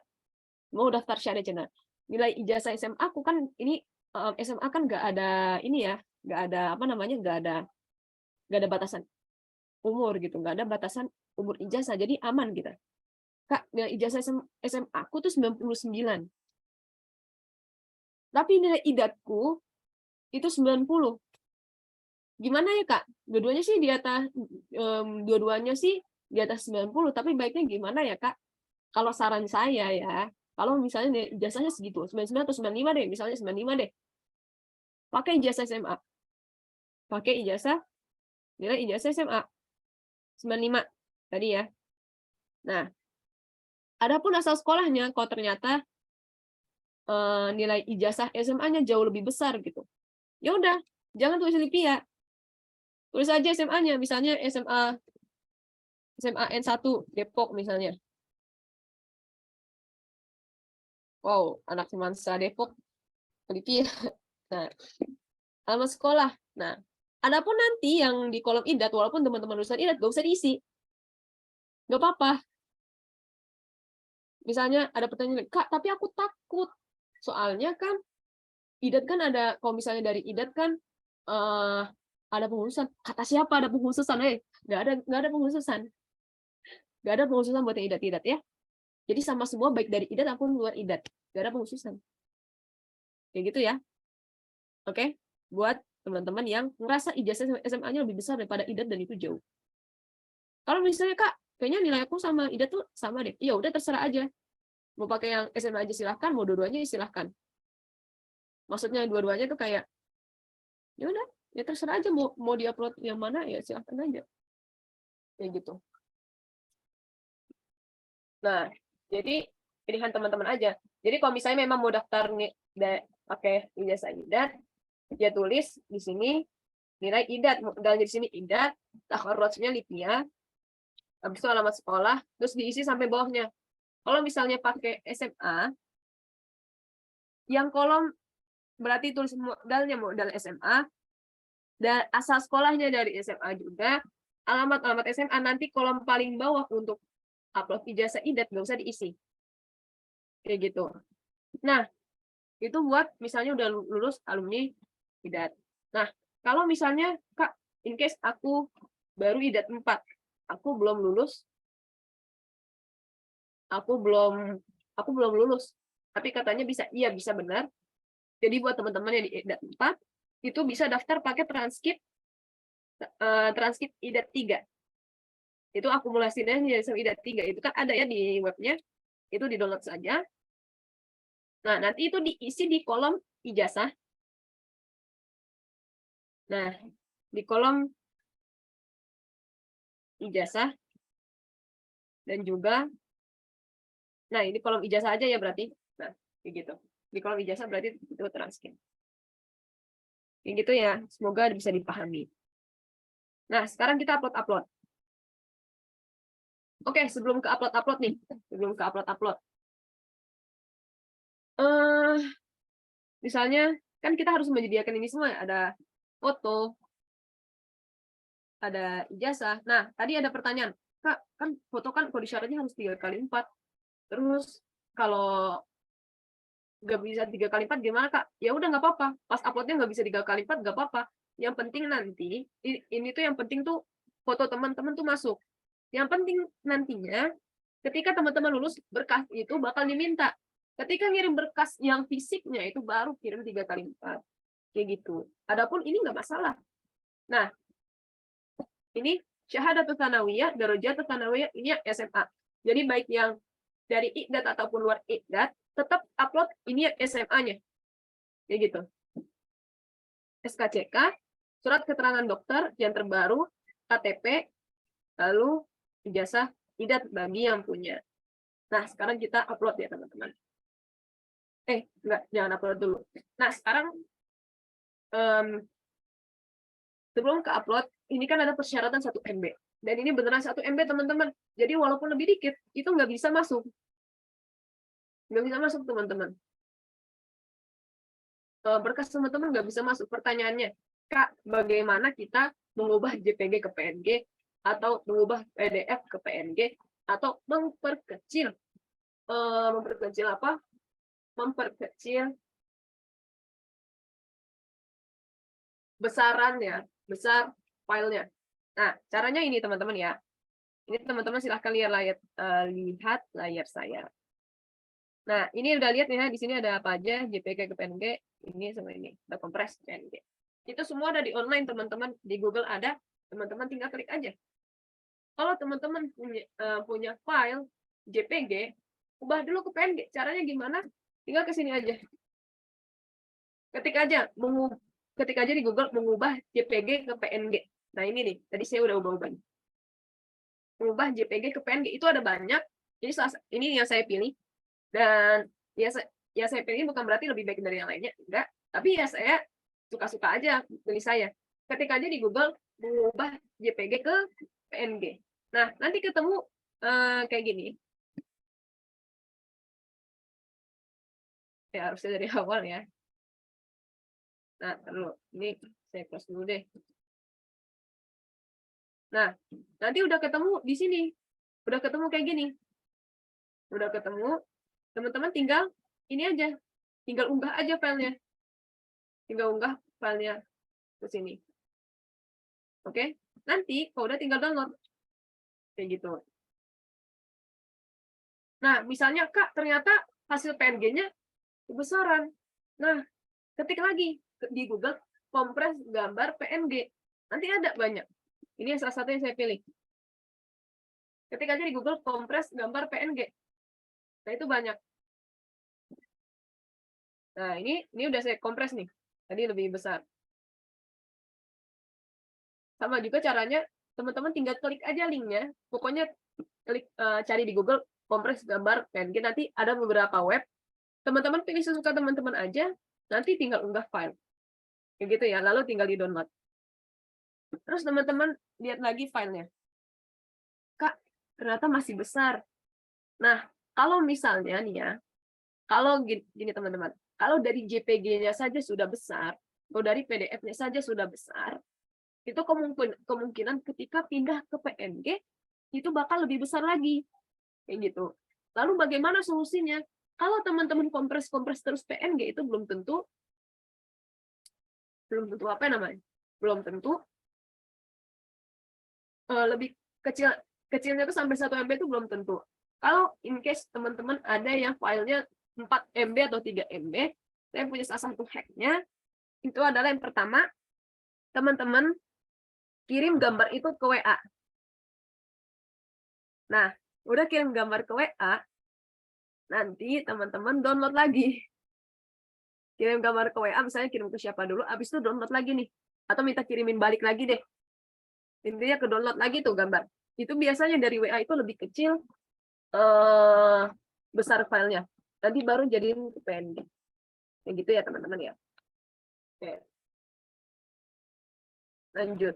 Mau daftar syahada. Nilai ijazah SMA aku kan ini SMA kan nggak ada ini ya, nggak ada apa namanya, nggak ada batasan umur gitu, nggak ada batasan umur ijazah, jadi aman gitu. Kak, nilai ijazah SMA aku tuh 99. Tapi nilai IDATku itu 90. Gimana ya, Kak? Dua-duanya sih di atas dua-duanya sih di atas 90, tapi baiknya gimana ya, Kak? Kalau saran saya ya, kalau misalnya ijazahnya segitu, 99 atau 95 deh, misalnya 95 deh. Pakai ijazah SMA. Pakai ijazah, nilai ijazah SMA. 95 tadi ya. Nah, adapun asal sekolahnya, kalau ternyata nilai ijazah SMA-nya jauh lebih besar gitu. Ya udah, jangan tulis Lipia. Tulis aja SMA-nya, misalnya SMA N1 Depok misalnya. Wow, anak semansa Depok Lipia. Nah, alamat sekolah. Nah, adapun nanti yang di kolom IDAT, walaupun teman-teman lulusan IDAT gak usah diisi. Gak apa-apa. Misalnya ada pertanyaan, Kak, tapi aku takut. Soalnya kan IDAT kan ada, kalau misalnya dari IDAT kan ada penghususan. Kata siapa ada penghususan? Nggak ada penghususan. Nggak ada penghususan buat yang IDAT ya. Jadi sama semua, baik dari IDAT ataupun luar IDAT. Nggak ada penghususan. Kayak gitu ya. Oke? Buat teman-teman yang ngerasa ijazah SMA-nya lebih besar daripada IDAT dan itu jauh. Kalau misalnya, Kak, kayaknya nilai aku sama IDAT tuh sama deh. Iya, udah terserah aja. Mau pakai yang SMA aja silahkan, mau dua-duanya silahkan. Maksudnya dua-duanya tuh kayak, ya udah, ya terserah aja mau diupload yang mana ya silahkan aja. Kayak gitu. Nah, jadi pilihan teman-teman aja. Jadi kalau misalnya memang mau daftar nih pakai ijazah IDAT, ya tulis di sini nilai IDAT, dan di sini IDAT, takharrujnya Lipia, habis itu alamat sekolah, terus diisi sampai bawahnya. Kalau misalnya pakai SMA, yang kolom berarti tulis modalnya modal SMA, dan asal sekolahnya dari SMA juga, alamat SMA nanti kolom paling bawah untuk upload ijazah IDAT nggak usah diisi. Kayak gitu. Nah, itu buat misalnya udah lulus alumni IDAT. Nah, kalau misalnya, Kak, in case aku baru IDAT 4, aku belum lulus, aku belum lulus, tapi katanya bisa, iya bisa benar. Jadi buat teman-teman yang di IDAT 4, itu bisa daftar pakai transkrip transkrip IDAT 3. Itu akumulasinya sama IDAT 3. Itu kan ada ya di webnya. Itu di-download saja. Nah, nanti itu diisi di kolom ijazah. Nah, di kolom ijazah dan juga ini kolom ijazah aja ya berarti. Nah, kayak gitu. Di kolom ijazah berarti itu transkrip. Kayak gitu ya. Semoga bisa dipahami. Nah, sekarang kita upload. Oke, sebelum ke upload nih. Sebelum ke upload. Misalnya, kan kita harus menyediakan ini semua. Ada foto, ada ijazah. Nah, tadi ada pertanyaan. Kak, kan foto kan kode syaratnya harus 3x4. Terus, kalau nggak bisa 3x4 gimana, Kak? Ya udah nggak apa-apa. Pas uploadnya nggak bisa 3x4, nggak apa-apa. Yang penting nanti, ini tuh yang penting tuh foto teman-teman tuh masuk. Yang penting nantinya, ketika teman-teman lulus, berkas itu bakal diminta. Ketika ngirim berkas yang fisiknya itu baru kirim 3x4. Kayak gitu. Adapun ini nggak masalah. Nah, ini Syahadatus Tsanawiyah, Darajatut Tsanawiyah, ini SMA. Jadi baik yang dari IDAT ataupun luar IDAT, tetap upload ini SMA-nya. Kayak gitu. SKCK, surat keterangan dokter yang terbaru, KTP, lalu ijazah IDAT bagi yang punya. Nah, sekarang kita upload ya, teman-teman. Enggak, jangan upload dulu. Nah, sekarang sebelum ke upload, ini kan ada persyaratan 1 MB. Dan ini beneran 1 MB, teman-teman. Jadi walaupun lebih dikit, itu nggak bisa masuk. Nggak bisa masuk, teman-teman. Berkas teman-teman nggak bisa masuk. Pertanyaannya, Kak, bagaimana kita mengubah JPG ke PNG, atau mengubah PDF ke PNG, atau memperkecil apa? Memperkecil besarannya, besar filenya. Nah, caranya ini teman-teman ya. Ini teman-teman silahkan lihat layar saya. Nah, ini udah lihat ya, di sini ada apa aja, JPG ke PNG, ini sama ini, ada kompres PNG. Itu semua ada di online, teman-teman. Di Google ada, teman-teman tinggal klik aja. Kalau teman-teman punya file JPG, ubah dulu ke PNG. Caranya gimana? Tinggal ke sini aja. Ketik aja di Google mengubah JPG ke PNG. Nah, ini nih, tadi saya udah ubah-ubah. Mengubah JPG ke PNG itu ada banyak. Jadi ini yang saya pilih. Dan ya saya pilih bukan berarti lebih baik dari yang lainnya, enggak. Tapi ya saya suka-suka aja pilih saya. Ketik aja di Google mengubah JPG ke PNG. Nah, nanti ketemu kayak gini. Ya, harusnya dari awal ya. Nah, dulu. Ini saya close dulu deh. Nah, nanti udah ketemu di sini. Udah ketemu kayak gini. Udah ketemu, teman-teman tinggal ini aja. Tinggal unggah aja filenya. Tinggal unggah filenya ke sini. Oke? Nanti kalau udah tinggal download. Kayak gitu. Nah, misalnya, Kak, ternyata hasil PNG-nya kebesaran. Nah, ketik lagi di Google, kompres gambar PNG. Nanti ada banyak. Ini salah satu yang saya pilih. Ketik aja di Google, kompres gambar PNG. Nah, itu banyak. Nah, ini udah saya kompres nih. Tadi lebih besar. Sama juga caranya, teman-teman tinggal klik aja linknya. Pokoknya klik cari di Google, kompres gambar PNG. Nanti ada beberapa web. Teman-teman pilih sesuka teman-teman aja. Nanti tinggal unggah file. Kayak gitu ya. Lalu tinggal di-download. Terus teman-teman lihat lagi filenya. Kak, ternyata masih besar. Nah, kalau misalnya nih ya, kalau gini teman-teman, kalau dari JPG-nya saja sudah besar, atau dari PDF-nya saja sudah besar, itu kemungkinan ketika pindah ke PNG, itu bakal lebih besar lagi. Kayak gitu. Lalu bagaimana solusinya? Kalau teman-teman kompres terus PNG, itu belum tentu apa namanya? Belum tentu lebih kecilnya itu sampai 1 MB itu belum tentu. Kalau in case teman-teman ada yang filenya 4 MB atau 3 MB, saya punya salah satu hack-nya, itu adalah yang pertama, teman-teman kirim gambar itu ke WA. Nah, udah kirim gambar ke WA, nanti teman-teman download lagi. Kirim gambar ke WA, misalnya kirim ke siapa dulu, habis itu download lagi nih. Atau minta kirimin balik lagi deh. Intinya ke download lagi tuh gambar. Itu biasanya dari WA itu lebih kecil, besar filenya. Nanti baru jadiin ke PNG. Kayak gitu ya teman-teman ya. Oke. Lanjut.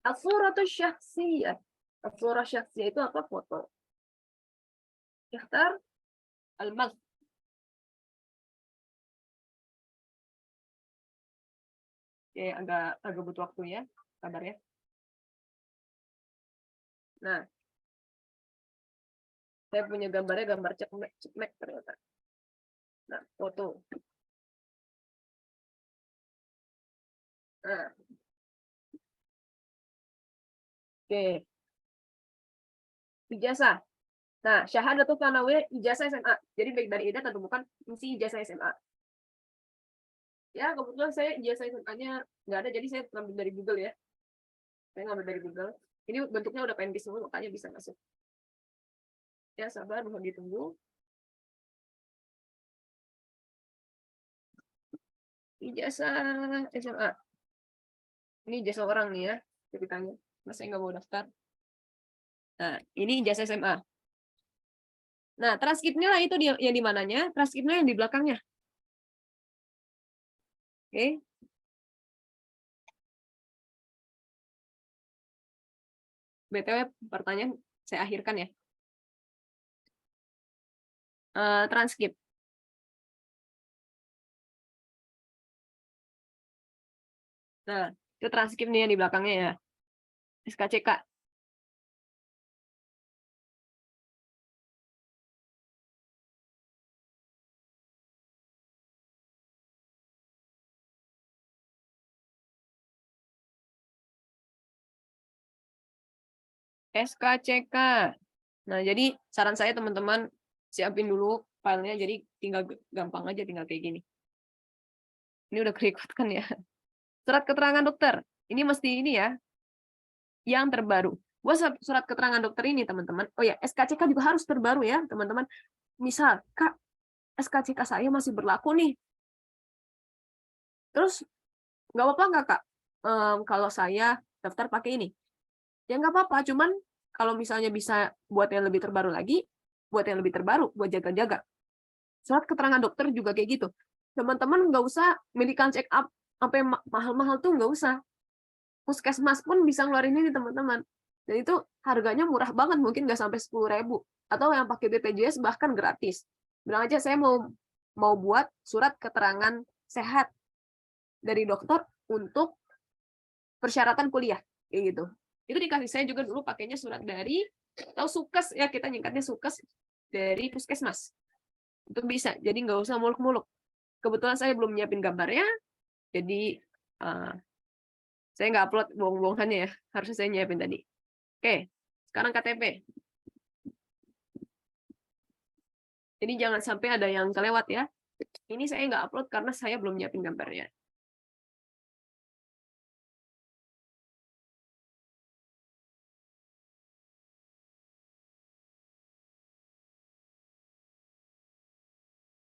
As-suratu syakhsiyah. As-surah syakhsiyah itu apa? Foto. Ikhtar al-mas. Oke, agak butuh waktu ya, sabar ya. Nah, saya punya gambarnya, gambar cekmek ternyata. Nah, foto. Nah, oke. Ijazah. Nah, syahadatul tsanawiyah ijazah SMA. Jadi baik dari IDA atau bukan isi ijazah SMA. Ya, kebetulan saya ijazah SMA-nya nggak ada, jadi saya ngambil dari Google ya. Saya ngambil dari Google. Ini bentuknya udah PNG semua, makanya bisa masuk. Ya, sabar, mohon ditunggu. Ijazah SMA. Ini ijazah orang nih ya, ceritanya. Mas saya nggak mau daftar. Nah, ini ijazah SMA. Nah, transkripnya lah itu yang di mananya, transkripnya yang di belakangnya. Oke. BTW pertanyaan saya akhirkan ya. Transkrip. Nah, itu transkrip nih yang di belakangnya ya. SKCK. SKCK. Nah, jadi saran saya teman-teman siapin dulu filenya, jadi tinggal gampang aja, tinggal kayak gini. Ini udah kerikutkan ya. Surat keterangan dokter. Ini mesti ini ya, yang terbaru. Buat surat keterangan dokter ini teman-teman. Oh ya, SKCK juga harus terbaru ya teman-teman. Misal, Kak, SKCK saya masih berlaku nih. Terus nggak apa-apa nggak Kak? Kalau saya daftar pakai ini. Ya nggak apa-apa, cuman kalau misalnya bisa buat yang lebih terbaru lagi, buat yang lebih terbaru, buat jaga-jaga. Surat keterangan dokter juga kayak gitu. Teman-teman nggak usah medical check up sampai mahal-mahal tuh nggak usah. Puskesmas pun bisa ngeluarin ini teman-teman. Dan itu harganya murah banget, mungkin nggak sampai 10.000. Atau yang pakai BPJS bahkan gratis. Bilang aja saya mau buat surat keterangan sehat dari dokter untuk persyaratan kuliah, kayak gitu. Itu dikasih saya juga dulu pakainya surat dari atau sukes ya, kita nyingkatnya sukes dari puskesmas. Itu bisa, jadi nggak usah muluk-muluk. Kebetulan saya belum nyiapin gambarnya, jadi saya nggak upload bohong-bohongannya ya. Harusnya saya nyiapin tadi. Oke, sekarang KTP. Jadi jangan sampai ada yang kelewat ya. Ini saya nggak upload karena saya belum nyiapin gambarnya.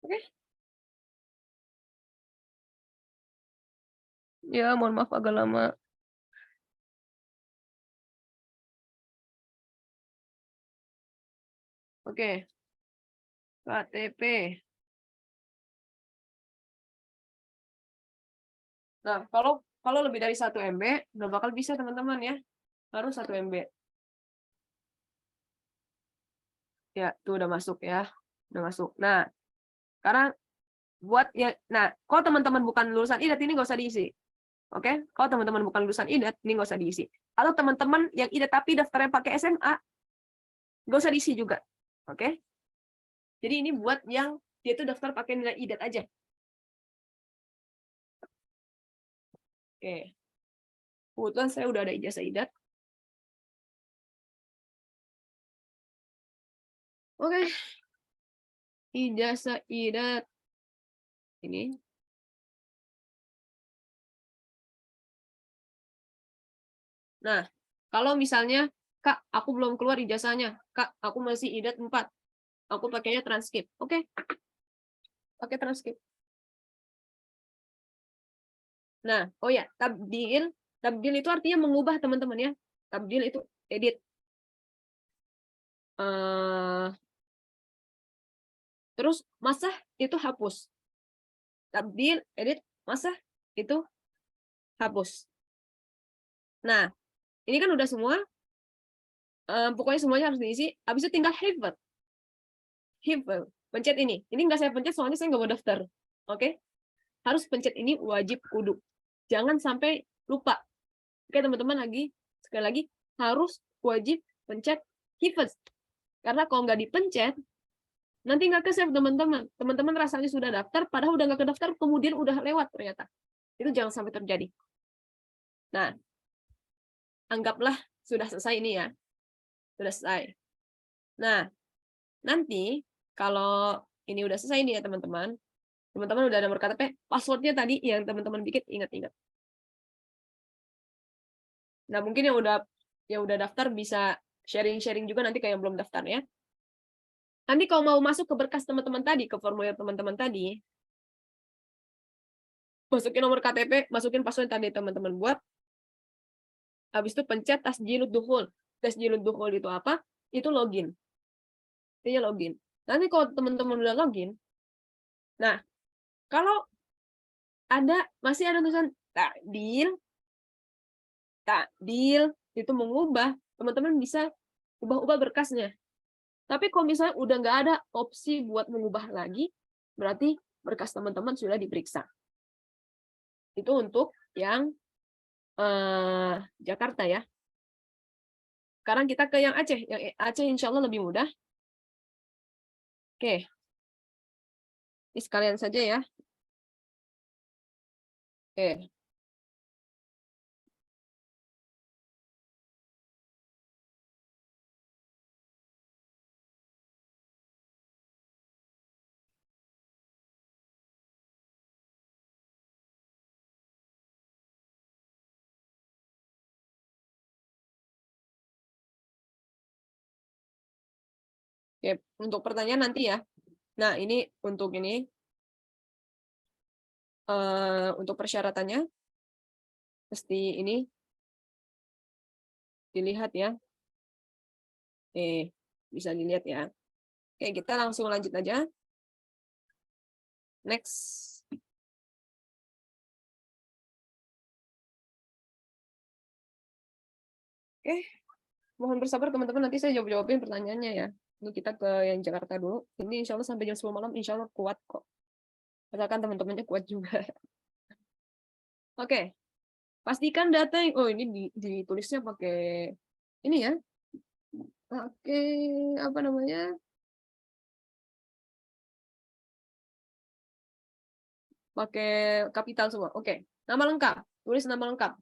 Oke. Ya, mohon maaf agak lama. Oke. KTP. Nah, kalau lebih dari 1 MB, nggak bakal bisa teman-teman ya. Harus 1 MB. Ya, itu udah masuk ya. Udah masuk. Nah, karena buat ya, nah, kalau teman-teman bukan lulusan IDAT ini nggak usah diisi. Oke? Kalau teman-teman bukan lulusan IDAT, ini nggak usah diisi. Kalau teman-teman yang IDAT tapi daftarnya pakai SMA, nggak usah diisi juga. Oke? Jadi ini buat yang dia tuh daftar pakai nilai IDAT aja. Oke. Kebetulan saya udah ada ijazah IDAT. Oke. Ijazah IDAT. Ini. Nah, kalau misalnya, Kak, aku belum keluar ijazahnya. Kak, aku masih IDAT 4. Aku pakainya transkrip. Oke, pakai transkrip. Nah, oh ya, tabdil. Tabdil itu artinya mengubah, teman-teman ya. Tabdil itu edit. Terus masah itu hapus. Tabdil, edit, masah itu hapus. Nah, ini kan udah semua. Pokoknya semuanya harus diisi. Habis itu tinggal hifz. Hifz. Pencet ini. Ini nggak saya pencet soalnya saya nggak mau daftar. Oke? Harus pencet ini wajib kudu. Jangan sampai lupa. Oke, teman-teman, sekali lagi harus wajib pencet hifz. Karena kalau nggak dipencet, nanti nggak ke-save, teman-teman. Teman-teman rasanya sudah daftar, padahal udah nggak kedaftar, kemudian udah lewat ternyata. Itu jangan sampai terjadi. Nah, anggaplah sudah selesai ini ya. Sudah selesai. Nah, nanti kalau ini udah selesai nih ya, teman-teman. Teman-teman udah ada nomor KTP, passwordnya tadi yang teman-teman bikin, ingat-ingat. Nah, mungkin yang udah daftar bisa sharing-sharing juga nanti kayak yang belum daftar ya. Nanti kalau mau masuk ke berkas teman-teman tadi, ke formulir teman-teman tadi, masukin nomor KTP, masukin password tadi teman-teman buat, habis itu pencet tasjilud dukhul. Tasjilud dukhul itu apa? Itu login. Intinya login. Nanti kalau teman-teman udah login, nah, kalau masih ada tulisan takdil itu mengubah, teman-teman bisa ubah-ubah berkasnya. Tapi kalau misalnya udah nggak ada opsi buat mengubah lagi, berarti berkas teman-teman sudah diperiksa. Itu untuk yang Jakarta ya. Sekarang kita ke yang Aceh. Yang Aceh insya Allah lebih mudah. Oke. Ini sekalian saja ya. Oke. Oke, untuk pertanyaan nanti ya. Nah, ini untuk untuk persyaratannya mesti ini dilihat ya. Bisa dilihat ya. Oke, kita langsung lanjut aja. Next. Oke, mohon bersabar teman-teman, nanti saya jawabin pertanyaannya ya. Ini kita ke yang Jakarta dulu. Ini insya Allah sampai jam 10 malam, insya Allah kuat kok. Asalkan teman-temannya kuat juga. Oke, pastikan data yang, oh ini ditulisnya pakai ini ya, pakai apa namanya? Pakai kapital semua. Oke, nama lengkap, tulis nama lengkap.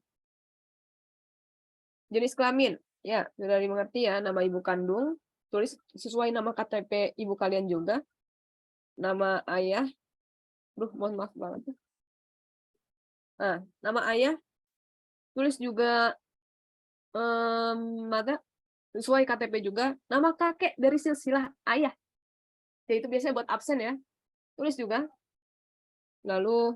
Jenis kelamin, ya sudah dimengerti ya, nama ibu kandung, tulis sesuai nama KTP ibu kalian juga. Nama ayah, mohon maaf banget. Nah, nama ayah, tulis juga sesuai KTP juga. Nama kakek dari silsilah ayah, ya itu biasanya buat absen ya, tulis juga. Lalu,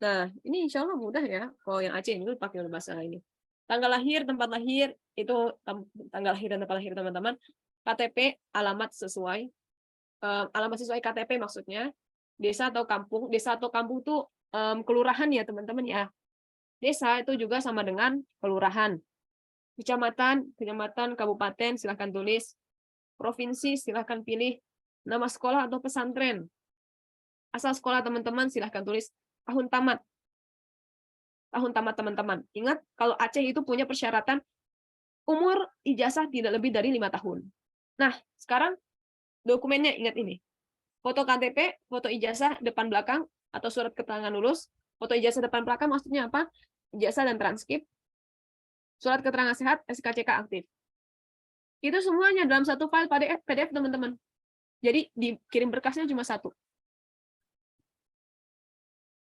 nah ini insya Allah mudah ya. Kalau yang Aceh ini pakai bahasa ini. Tanggal lahir, tempat lahir, itu tanggal lahir dan tempat lahir teman-teman. KTP, alamat sesuai KTP maksudnya. Desa atau kampung tuh kelurahan ya teman-teman ya. Desa itu juga sama dengan kelurahan. Kecamatan, kabupaten silahkan tulis. Provinsi silahkan pilih. Nama sekolah atau pesantren. Asal sekolah teman-teman silahkan tulis. Tahun tamat teman-teman. Ingat, kalau Aceh itu punya persyaratan umur ijazah tidak lebih dari 5 tahun. Nah, sekarang dokumennya ingat ini. Foto KTP, foto ijazah depan belakang, atau surat keterangan lulus. Foto ijazah depan belakang maksudnya apa? Ijazah dan transkrip. Surat keterangan sehat, SKCK aktif. Itu semuanya dalam satu file PDF teman-teman. Jadi dikirim berkasnya cuma satu.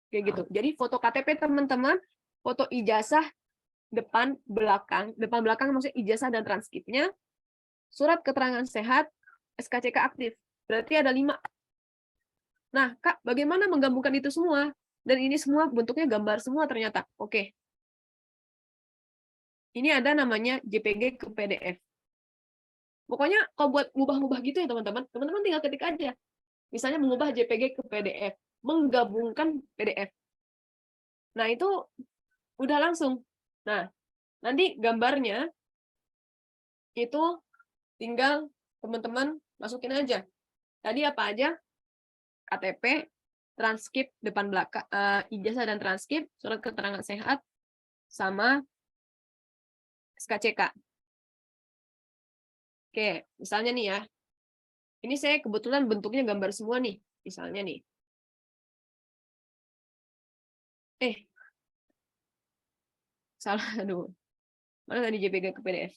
Kayak gitu. Jadi foto KTP teman-teman foto ijazah depan belakang maksudnya ijazah dan transkripnya, surat keterangan sehat, SKCK aktif. Berarti ada 5. Nah, Kak, bagaimana menggabungkan itu semua? Dan ini semua bentuknya gambar semua ternyata. Oke. Ini ada namanya JPG ke PDF. Pokoknya kalau buat ngubah-ngubah gitu ya teman-teman, teman-teman tinggal ketik aja. Misalnya mengubah JPG ke PDF, menggabungkan PDF. Nah, itu udah langsung. Nah, nanti gambarnya itu tinggal teman-teman masukin aja. Tadi apa aja? KTP, transkrip depan belakang, ijazah dan transkrip, surat keterangan sehat, sama SKCK. Oke, misalnya nih ya. Ini saya kebetulan bentuknya gambar semua nih. Misalnya nih. Salah, aduh. Mana tadi JPG ke PDF?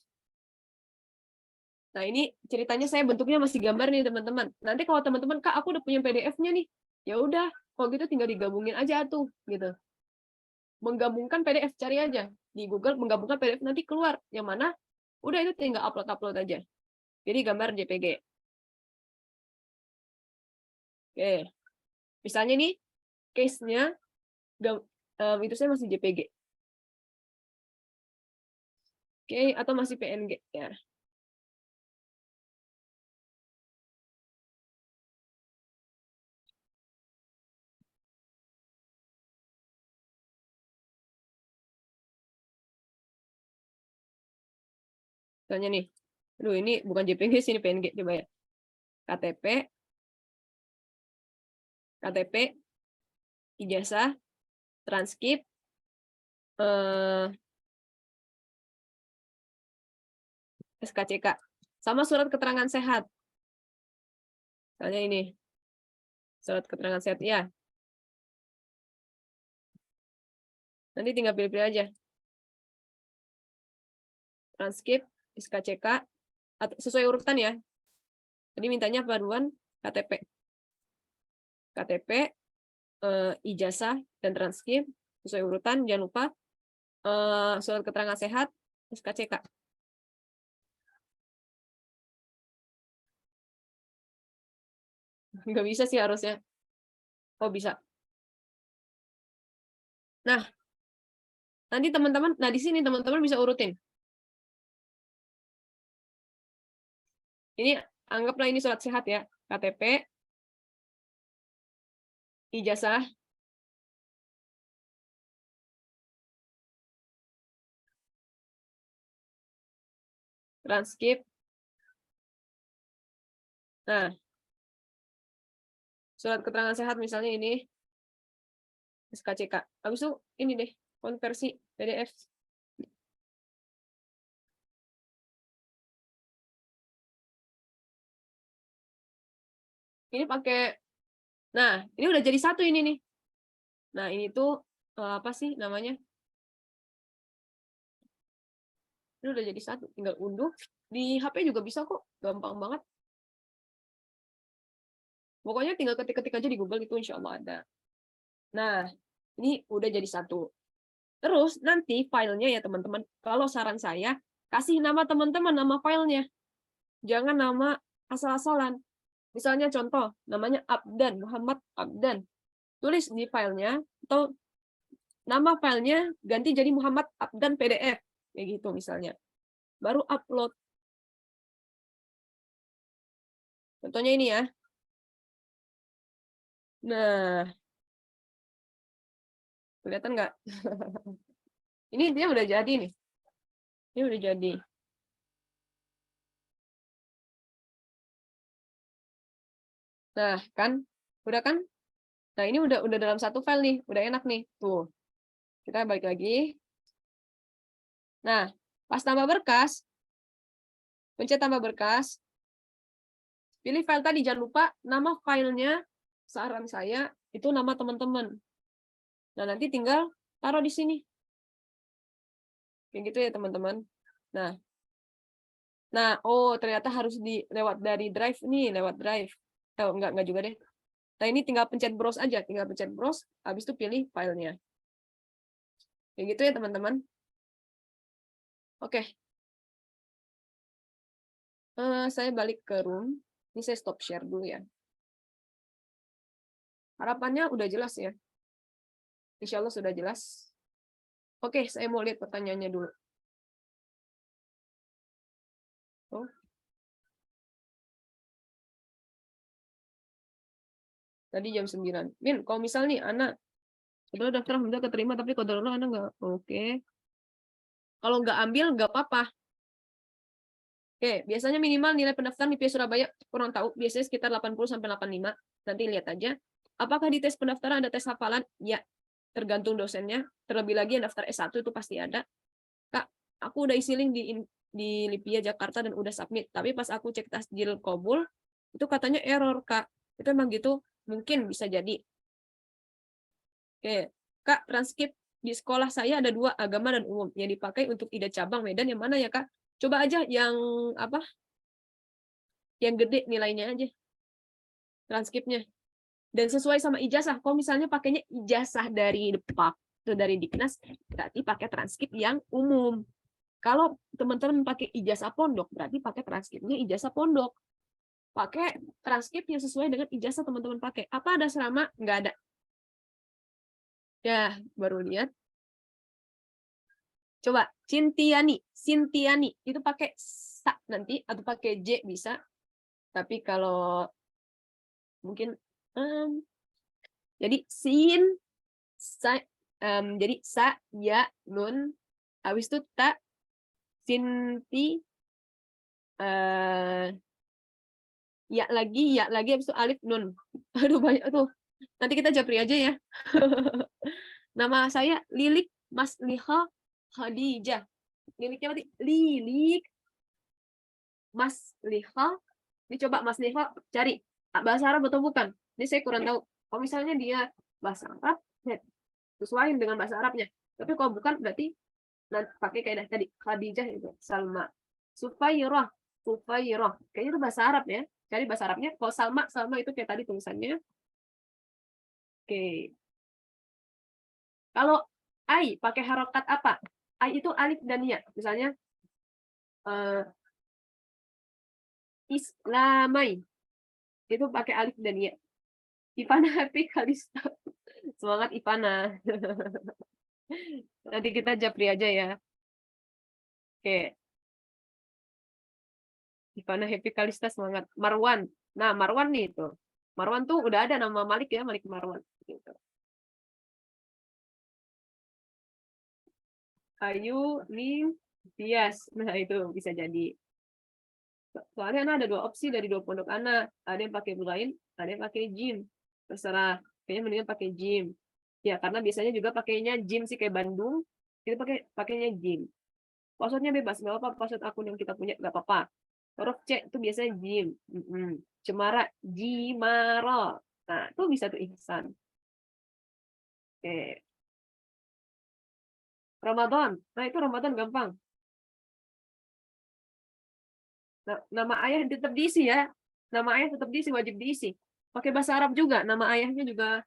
Nah, ini ceritanya saya bentuknya masih gambar nih, teman-teman. Nanti kalau teman-teman, Kak, aku udah punya PDF-nya nih. Ya udah, kalau gitu tinggal digabungin aja tuh, gitu. Menggabungkan PDF, cari aja di Google menggabungkan PDF, nanti keluar yang mana udah itu tinggal upload aja. Jadi gambar JPG. Oke. Misalnya nih case-nya itu saya masih JPG. Oke, atau masih PNG ya. Misalnya nih. Aduh, ini bukan JPG sih, ini PNG coba ya. KTP, ijazah, transkrip, SKCK, sama surat keterangan sehat. Misalnya ini, surat keterangan sehat ya. Nanti tinggal pilih-pilih aja. Transkrip, SKCK, sesuai urutan ya. Tadi mintanya paduan KTP. KTP, ijazah, dan transkrip, sesuai urutan, jangan lupa surat keterangan sehat, SKCK. Nggak bisa sih harusnya. Oh, bisa. Nah, nanti teman-teman, nah di sini teman-teman bisa urutin. Ini anggaplah ini surat sehat ya. KTP, ijazah, transkrip. Nah, surat keterangan sehat misalnya ini SKCK. Habis itu ini deh, konversi PDF. Ini pakai, nah ini udah jadi satu ini nih. Nah ini tuh apa sih namanya? Ini udah jadi satu, tinggal unduh. Di HP juga bisa kok, gampang banget. Pokoknya tinggal ketik-ketik aja di Google itu insya Allah ada. Nah, ini udah jadi satu. Terus nanti filenya ya teman-teman, kalau saran saya, kasih nama teman-teman, nama filenya. Jangan nama asal-asalan. Misalnya contoh, namanya Abdan, Muhammad Abdan. Tulis di filenya, atau nama filenya ganti jadi Muhammad Abdan PDF. Kayak gitu misalnya. Baru upload. Contohnya ini ya. Nah, kelihatan nggak? Ini dia udah jadi nih. Ini udah jadi. Nah, kan? Udah kan? Nah, ini udah dalam satu file nih. Udah enak nih. Tuh. Kita balik lagi. Nah, pas tambah berkas, pencet tambah berkas, pilih file tadi. Jangan lupa nama filenya, saran saya, itu nama teman-teman. Nah, nanti tinggal taruh di sini. Kayak gitu ya, teman-teman. Nah, oh ternyata harus lewat dari drive nih, lewat drive. Oh, enggak juga deh. Nah, ini tinggal pencet browse aja, tinggal pencet browse, habis itu pilih filenya. Kayak gitu ya teman-teman. Oke. Saya balik ke room. Ini saya stop share dulu ya. Harapannya udah jelas ya. Insya Allah sudah jelas. Oke, saya mau lihat pertanyaannya dulu. Oh. Tadi jam 9. Min, kalau misal nih anak udah daftar alhamdulillah keterima tapi qadarullah anak nggak oke. Kalau nggak ambil nggak apa-apa. Oke, biasanya minimal nilai pendaftaran di PIA Surabaya kurang tahu, biasanya sekitar 80 sampai 85. Nanti lihat aja. Apakah di tes pendaftaran ada tes hafalan? Ya, tergantung dosennya. Terlebih lagi yang daftar S1 itu pasti ada. Kak, aku udah isi link di Lipia Jakarta dan udah submit. Tapi pas aku cek tasjil Qabul, itu katanya error, Kak. Itu emang gitu? Mungkin bisa jadi. Oke, Kak, transkrip di sekolah saya ada 2, agama dan umum. Yang dipakai untuk ida cabang Medan yang mana ya, Kak? Coba aja yang apa? Yang gede nilainya aja. Transkripnya. Dan sesuai sama ijazah. Kalau misalnya pakainya ijazah dari Depak, itu dari Diknas, berarti pakai transkrip yang umum. Kalau teman-teman pakai ijazah pondok, berarti pakai transkripnya ijazah pondok. Pakai transkrip yang sesuai dengan ijazah teman-teman pakai. Apa ada selama? Nggak ada. Ya, baru lihat. Coba, Sintiani. Itu pakai sa nanti, atau pakai J bisa. Tapi kalau mungkin, jadi sin, sa, jadi sa, ya, nun, habis itu ta, sinti, ya lagi, habis itu alif, nun. Aduh, banyak tuh. Nanti kita japri aja ya. Nama saya Lilik Masliha Khadijah. Liliknya berarti Lilik Masliha. Ini coba Masliha cari bahasa Arab atau bukan. Ini saya kurang tahu. Kalau misalnya dia bahasa Arab, ya, sesuaiin dengan bahasa Arabnya. Tapi kalau bukan berarti pakai kaidah tadi Khadijah itu Salma. Sufairah. Kayaknya itu bahasa Arab ya. Cari bahasa Arabnya. Kalau Salma itu kayak tadi tulisannya. Oke. Kalau ai pakai harokat apa? Ai itu alif dan ya. Misalnya Islamai itu pakai alif dan ya. Ivana happy Kalista. Semangat Ivana. Nanti kita japri aja ya. Oke. Ivana happy Kalista semangat. Marwan. Nah, Marwan nih itu. Marwan tuh udah ada nama Malik ya, Malik Marwan. Gitu. Ayu, Lim, Tias. Nah, itu bisa jadi. Soalnya anak ada 2 opsi dari 2 pondok anak. Ada yang pakai lain, ada yang pakai gym. Terserah. Kayaknya mendingan pakai gym. Ya, karena biasanya juga pakainya gym sih kayak Bandung. Itu pakainya gym. Passwordnya bebas, nggak apa-apa. Password akun yang kita punya nggak apa-apa. Huruf C itu biasanya gym. Cemara, Jimaro. Nah, itu bisa tuh Ihsan. Oke. Ramadan. Nah, itu Ramadan gampang. Nah, nama ayah tetap diisi ya. Nama ayah tetap diisi, wajib diisi. Pakai bahasa Arab juga. Nama ayahnya juga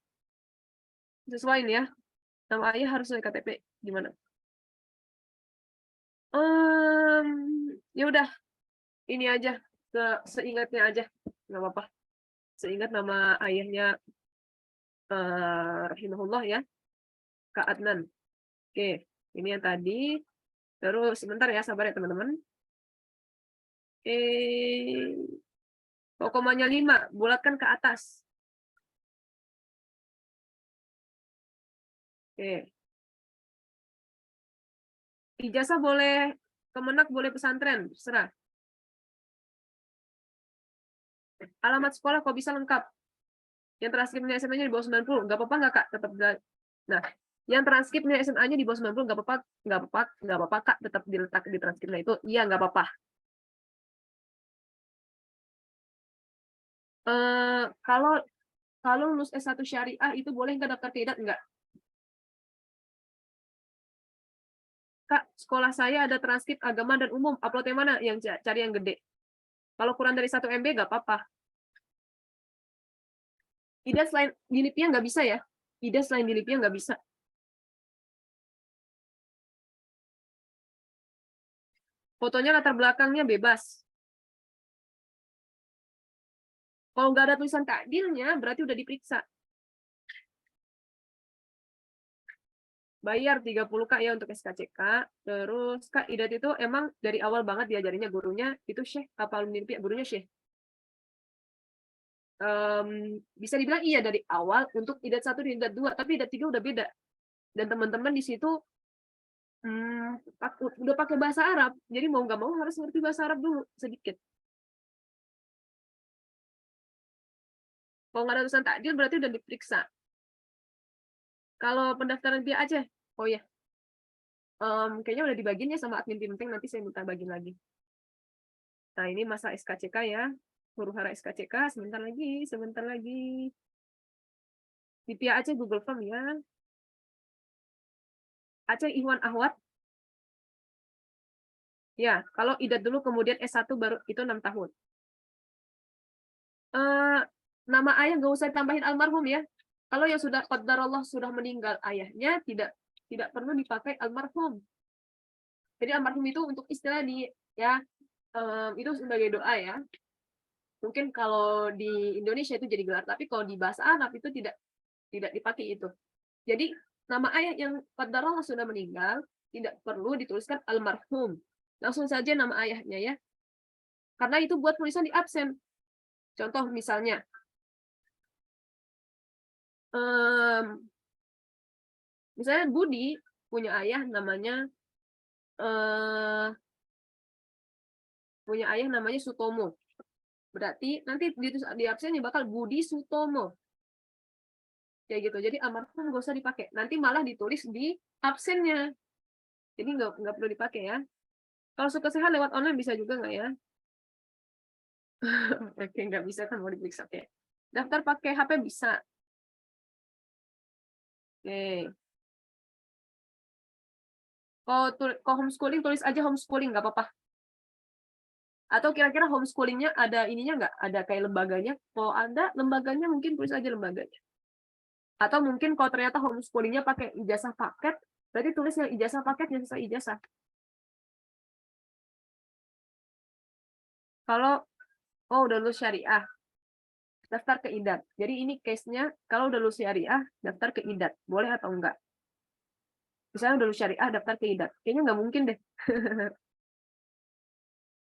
sesuaiin ya. Nama ayah harus sesuai KTP. Gimana? Ya udah, ini aja. Seingatnya aja. Nggak apa-apa. Seingat nama ayahnya rahimahullah ya. Kak Adnan. Oke, ini yang tadi. Terus sebentar ya, sabar ya teman-teman. Komanya 5, bulatkan ke atas. Oke. Ijazah boleh Kemenak, boleh pesantren, terserah. Alamat sekolah kok bisa lengkap. Yang transkripnya SMA-nya di bawah 90, nggak apa-apa nggak Kak? Tetap. Nah, yang transkripnya SMA-nya di bawah 90 nggak apa-apa, nggak apa-apa Kak, tetap diletak di transkripnya itu. Iya, nggak apa-apa. Kalau lulus S1 syariah itu boleh nggak daftar tidak? Nggak. Kak, sekolah saya ada transkrip agama dan umum. Upload yang mana? Yang cari yang gede. Kalau kurang dari 1 MB nggak apa-apa. Ida selain di Lipia nggak bisa ya. Ida selain di Lipia nggak bisa. Fotonya latar belakangnya bebas. Kalau nggak ada tulisan takdilnya, berarti udah diperiksa. Bayar 30K ya untuk SKCK. Terus Kak Idat itu emang dari awal banget diajarinnya gurunya itu Syekh apa alumni pihak gurunya Syekh. Bisa dibilang iya dari awal untuk Idat 1 dan Idat 2, tapi Idat 3 udah beda. Dan teman-teman di situ udah pakai bahasa Arab, jadi mau nggak mau harus ngerti bahasa Arab dulu sedikit. Kalau nggak ada tulisan takdil berarti udah diperiksa. Kalau pendaftaran pihak Aceh, oh ya, kayaknya udah dibagiin ya sama admin Pimpeng, nanti saya minta bagiin lagi. Nah ini masa SKCK ya, huru hara SKCK, sebentar lagi, sebentar lagi. Di pihak Aceh Google Form ya. Aceh Ikhwan Ahwat. Ya, kalau Idat dulu kemudian S1 baru itu 6 tahun. Nama ayah nggak usah tambahin almarhum ya. Kalau yang sudah qadarullah sudah meninggal ayahnya tidak perlu dipakai almarhum. Jadi almarhum itu untuk istilah di ya itu sebagai doa ya. Mungkin kalau di Indonesia itu jadi gelar, tapi kalau di bahasa Arab itu tidak dipakai itu. Jadi nama ayah yang qadarullah sudah meninggal tidak perlu dituliskan almarhum. Langsung saja nama ayahnya ya. Karena itu buat tulisan di absen. Contoh misalnya misalnya Budi punya ayah namanya Sutomo. Berarti nanti di absennya bakal Budi Sutomo. Kayak gitu. Jadi almarhum nggak usah dipakai. Nanti malah ditulis di absennya. Jadi nggak perlu dipakai ya. Kalau suka sehat lewat online bisa juga nggak ya? Oke, nggak bisa kan mau diperiksa. Oke. Daftar pakai HP bisa. Oke. Kalau homeschooling tulis aja homeschooling nggak apa-apa. Atau kira-kira homeschoolingnya ada ininya nggak? Ada kayak lembaganya? Kalau ada lembaganya mungkin tulis aja lembaganya. Atau mungkin kalau ternyata homeschoolingnya pakai ijazah paket, berarti tulis yang ijazah paket yang sesuai ijazah. Kalau udah lulus syariah, daftar ke IDAT. Jadi ini case-nya kalau udah lulus syariah, daftar ke IDAT. Boleh atau enggak? Misalnya udah lulus syariah, daftar ke IDAT. Kayaknya nggak mungkin deh.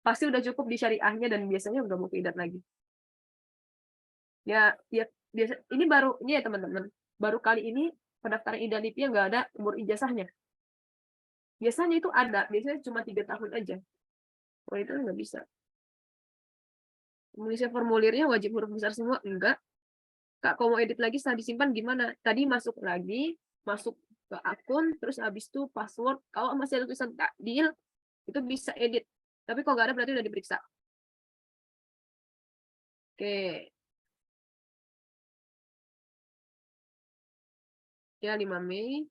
Pasti udah cukup di syariahnya dan biasanya udah mau ke IDAT lagi. Ya biasa. Ini ya teman-teman. Baru kali ini pendaftaran IDAT LIPI nggak ada umur ijazahnya. Biasanya itu ada, biasanya cuma 3 tahun aja. Oh itu nggak bisa. Formulirnya wajib huruf besar semua? Enggak. Kak, kalau mau edit lagi setelah disimpan gimana? Tadi masuk ke akun, terus habis itu password. Kalau masih ada tulisan takdil, itu bisa edit. Tapi kalau nggak ada berarti udah diperiksa. Oke. Ya, 5 Mei.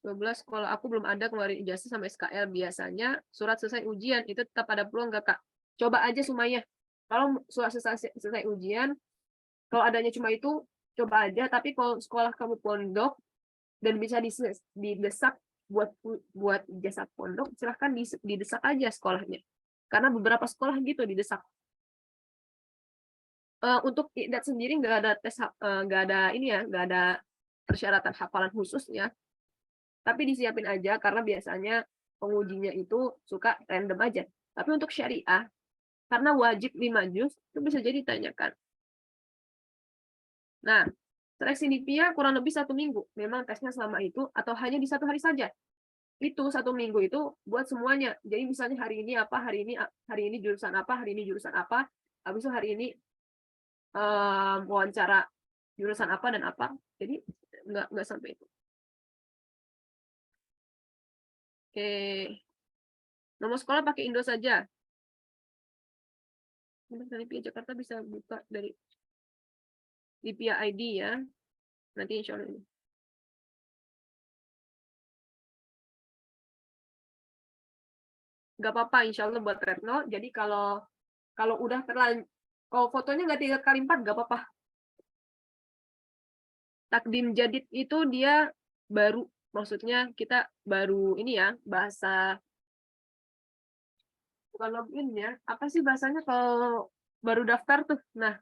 12, kalau aku belum ada keluarin ijazah sama SKL. Biasanya surat selesai ujian, itu tetap ada peluang nggak, Kak? Coba aja Sumaya. Kalau surat selesai ujian, kalau adanya cuma itu, coba aja. Tapi kalau sekolah kamu pondok, dan bisa didesak buat ijazah pondok, silahkan didesak aja sekolahnya. Karena beberapa sekolah gitu didesak. Untuk IDAT sendiri nggak ada tes, nggak ada ini ya, nggak ada persyaratan hafalan khusus ya. Tapi disiapin aja karena biasanya pengujinya itu suka random aja. Tapi untuk syariah, karena wajib 5 juz, itu bisa jadi ditanyakan. Nah, seleksi NIPIA kurang lebih 1 minggu. Memang tesnya selama itu atau hanya di 1 hari saja. Itu 1 minggu itu buat semuanya. Jadi misalnya hari ini apa, hari ini jurusan apa, hari ini jurusan apa, habis itu hari ini wawancara jurusan apa dan apa. Jadi nggak sampai itu. Oke. Nomor sekolah pakai Indo saja. Dari Pia Jakarta bisa buka dari di Pia ID ya. Nanti insya Allah ini. Nggak apa-apa insya Allah buat Retno. Jadi kalau udah terlanjur, kalau fotonya nggak 3x4 nggak apa-apa. Takdim jadid itu dia baru, maksudnya kita baru ini ya, bahasa Bukan login ya. Apa sih bahasanya kalau baru daftar tuh? Nah,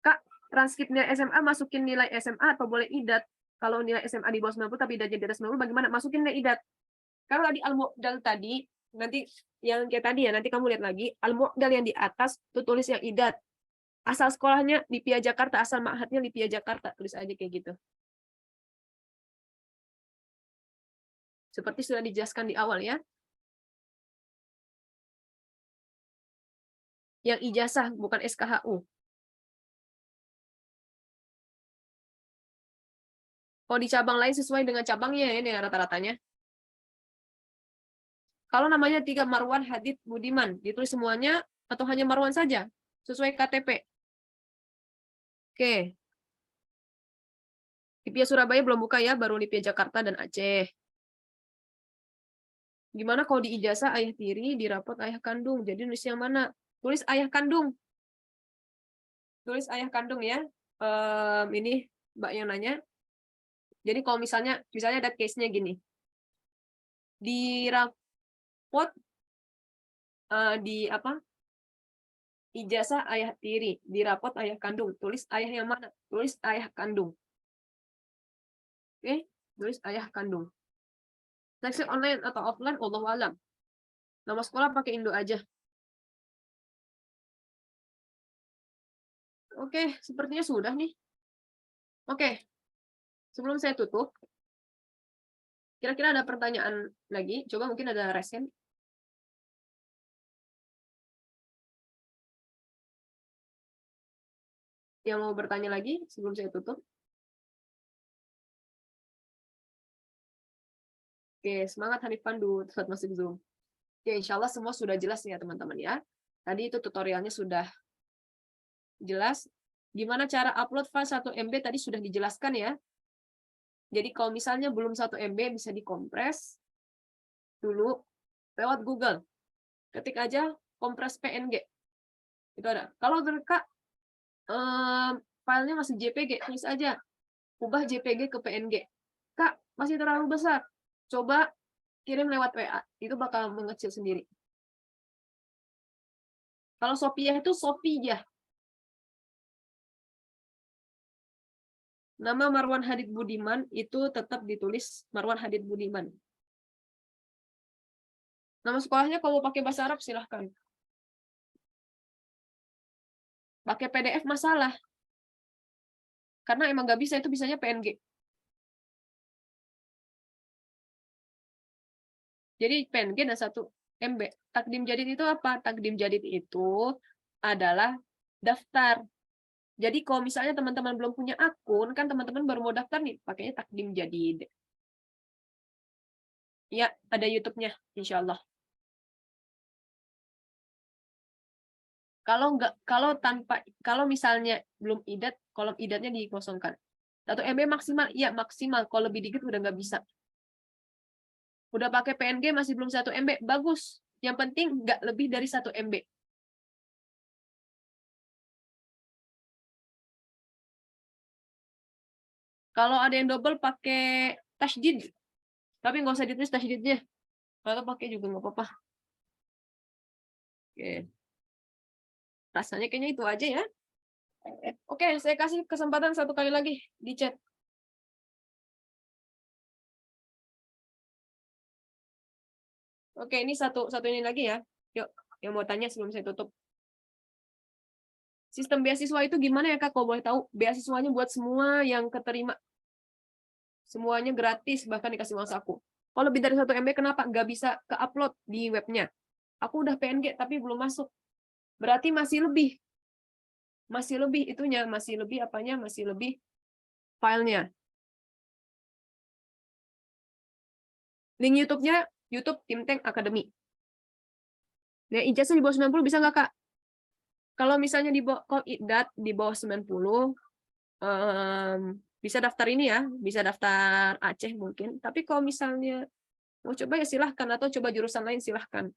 Kak, transkripnya SMA masukin nilai SMA atau boleh IDAT? Kalau nilai SMA di bawah 90 tapi IDAT di atas 90 bagaimana? Masukin nilai IDAT. Kalau di al-mu'dal tadi, nanti yang kayak tadi ya, nanti kamu lihat lagi, al-mu'dal yang di atas tuh tulis yang IDAT. Asal sekolahnya di PIA Jakarta, asal ma'hadnya di PIA Jakarta, tulis aja kayak gitu. Seperti sudah dijelaskan di awal ya. Yang ijazah bukan SKHU. Kalau di cabang lain sesuai dengan cabangnya ya, ini rata-ratanya. Kalau namanya 3 Marwan Hadid Budiman, ditulis semuanya atau hanya Marwan saja? Sesuai KTP. Oke. Lipia Surabaya belum buka ya, baru Lipia Jakarta dan Aceh. Gimana kalau di ijazah ayah tiri, di rapot ayah kandung? Jadi nulis yang mana? Tulis ayah kandung. Tulis ayah kandung ya. Ini Mbak yang nanya. Jadi kalau misalnya ada case-nya gini. Di rapot di apa? Ijazah ayah tiri, di rapot ayah kandung. Tulis ayah yang mana? Tulis ayah kandung. Oke, tulis ayah kandung. Seleksi online atau offline, Allahu alam. Nama sekolah pakai Indo aja. Oke, sepertinya sudah nih. Oke, sebelum saya tutup, kira-kira ada pertanyaan lagi? Coba mungkin ada resen. Yang mau bertanya lagi sebelum saya tutup? Oke, semangat Hanif Pandu, saat masuk Zoom. Oke, insya Allah semua sudah jelas ya teman-teman ya. Tadi itu tutorialnya sudah jelas. Gimana cara upload file 1 MB tadi sudah dijelaskan ya. Jadi kalau misalnya belum 1 MB bisa dikompres dulu lewat Google. Ketik aja kompres PNG. Itu ada. Kalau Kak filenya masih JPG, tulis aja ubah JPG ke PNG. Kak, masih terlalu besar. Coba kirim lewat WA. Itu bakal mengecil sendiri. Kalau Sophia itu Sophia. Nama Marwan Hadid Budiman itu tetap ditulis Marwan Hadid Budiman. Nama sekolahnya kalau pakai bahasa Arab silahkan. Pakai PDF masalah. Karena emang nggak bisa, itu bisanya PNG. Jadi PNG dan 1 MB. Takdim Jadid itu apa? Takdim Jadid itu adalah daftar. Jadi kalau misalnya teman-teman belum punya akun, kan teman-teman baru mau daftar nih, pakainya Takdim Jadid. Ya, ada YouTube-nya, insya Allah. Kalau misalnya belum idat, kolom idatnya dikosongkan. 1 MB maksimal, iya maksimal. Kalau lebih dikit udah nggak bisa. Udah pakai PNG masih belum 1 MB, bagus. Yang penting nggak lebih dari 1 MB. Kalau ada yang double pakai tasdid, tapi nggak usah ditulis tasdidnya. Kalau pakai juga nggak apa-apa. Oke. Rasanya kayaknya itu aja ya. Oke, saya kasih kesempatan 1 kali lagi di chat. Oke, ini satu ini lagi ya. Yuk, yang mau tanya sebelum saya tutup. Sistem beasiswa itu gimana ya Kak? Kalau boleh tahu, beasiswanya buat semua yang keterima. Semuanya gratis, bahkan dikasih uang saku. Kalau lebih dari 1 MB, kenapa nggak bisa ke-upload di webnya? Aku udah PNG, tapi belum masuk. Berarti masih lebih. Masih lebih itunya, masih lebih apanya, masih lebih filenya. Link YouTube-nya, YouTube Tim Tank Academy. Nah, ijazah di bawah 90 bisa nggak, Kak? Kalau misalnya di bawah IDAT di bawah 90, bisa daftar ini ya, bisa daftar Aceh mungkin. Tapi kalau misalnya mau coba ya silahkan, atau coba jurusan lain silahkan.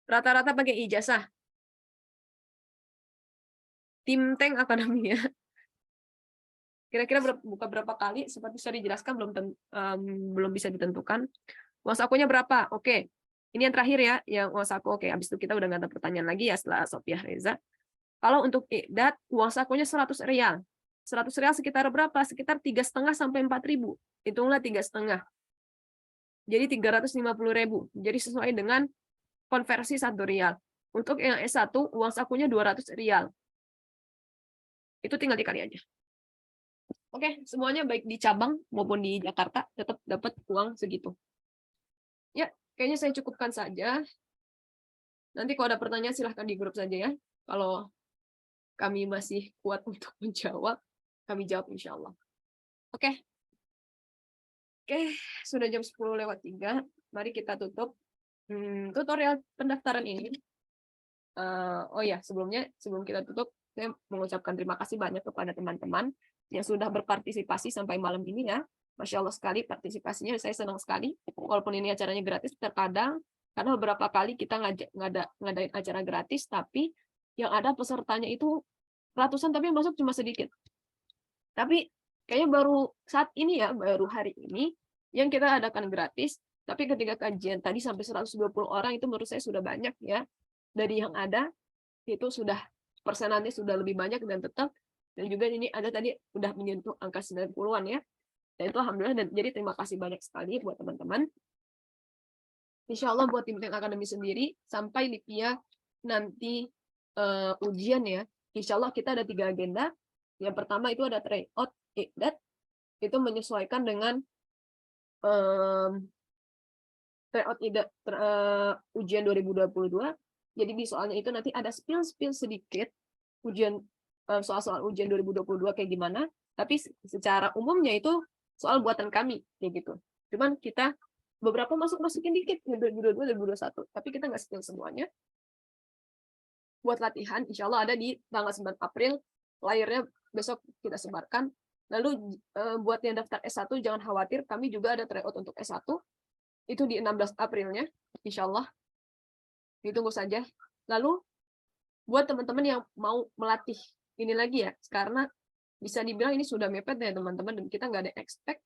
Rata-rata pakai ijazah. Tim Tank Academy ya. Kira-kira buka berapa kali? Seperti sudah dijelaskan belum bisa ditentukan. Uang sakunya berapa? Oke. Ini yang terakhir ya, yang uang saku. Oke, habis itu kita udah nggak ada pertanyaan lagi ya setelah Sofiah Reza. Kalau untuk idat, uang sakunya 100 rial. 100 rial sekitar berapa? Sekitar 3,5 sampai 4.000. Hitunglah 3,5. Jadi 350.000. Jadi sesuai dengan konversi 1 rial. Untuk yang S1, uang sakunya 200 rial. Itu tinggal dikali aja. Oke, semuanya baik di cabang maupun di Jakarta tetap dapat uang segitu. Ya, kayaknya saya cukupkan saja. Nanti kalau ada pertanyaan silahkan di grup saja ya. Kalau kami masih kuat untuk menjawab, kami jawab insya Allah. Oke. Oke, sudah jam 10:03. Mari kita tutup tutorial pendaftaran ini. Oh ya, sebelum kita tutup, saya mengucapkan terima kasih banyak kepada teman-teman yang sudah berpartisipasi sampai malam ini ya. Masya Allah sekali partisipasinya, saya senang sekali. Walaupun ini acaranya gratis, terkadang karena beberapa kali kita ngadain acara gratis, tapi yang ada pesertanya itu ratusan, tapi yang masuk cuma sedikit. Tapi kayaknya baru saat ini ya, baru hari ini yang kita adakan gratis, tapi ketika kajian tadi sampai 120 orang itu menurut saya sudah banyak ya. Dari yang ada itu sudah persenannya sudah lebih banyak dan juga ini ada tadi udah menyentuh angka 90-an ya. Dan itu alhamdulillah, dan jadi terima kasih banyak sekali buat teman-teman. Insya Allah buat tim akademi sendiri sampai Lipia nanti ujian ya. Insya Allah kita ada 3 agenda. Yang pertama itu ada tryout idat, itu menyesuaikan dengan tryout idat ujian 2022. Jadi di soalnya itu nanti ada spill sedikit ujian soal-soal ujian 2022 kayak gimana. Tapi secara umumnya itu soal buatan kami kayak gitu. Cuman kita beberapa masukin dikit 2022 2021, tapi kita nggak spill semuanya. Buat latihan, insya Allah ada di tanggal 9 April, layarnya besok kita sebarkan. Lalu buat yang daftar S1 jangan khawatir, kami juga ada tryout untuk S1, itu di 16 Aprilnya, insya Allah. Ditunggu saja. Lalu buat teman-teman yang mau melatih ini lagi ya, karena bisa dibilang ini sudah mepet ya teman-teman, dan kita nggak ada expect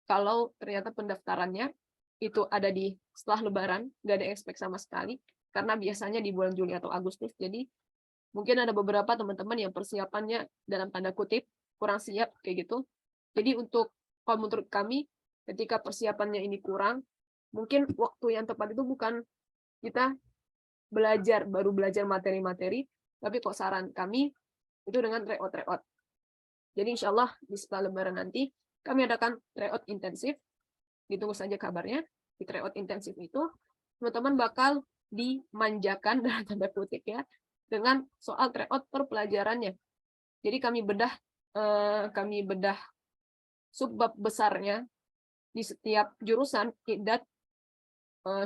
kalau ternyata pendaftarannya itu ada di setelah Lebaran, nggak ada expect sama sekali, karena biasanya di bulan Juli atau Agustus. Jadi mungkin ada beberapa teman-teman yang persiapannya dalam tanda kutip kurang siap kayak gitu. Jadi kalau menurut kami, ketika persiapannya ini kurang, mungkin waktu yang tepat itu bukan kita baru belajar materi-materi, tapi kok saran kami itu dengan tryout. Jadi insya Allah di setelah Lebaran nanti kami adakan tryout intensif. Ditunggu saja kabarnya. Di tryout intensif itu teman-teman bakal dimanjakan dalam tanda kutip ya dengan soal tryout per pelajarannya. Jadi kami bedah subbab besarnya di setiap jurusan idat,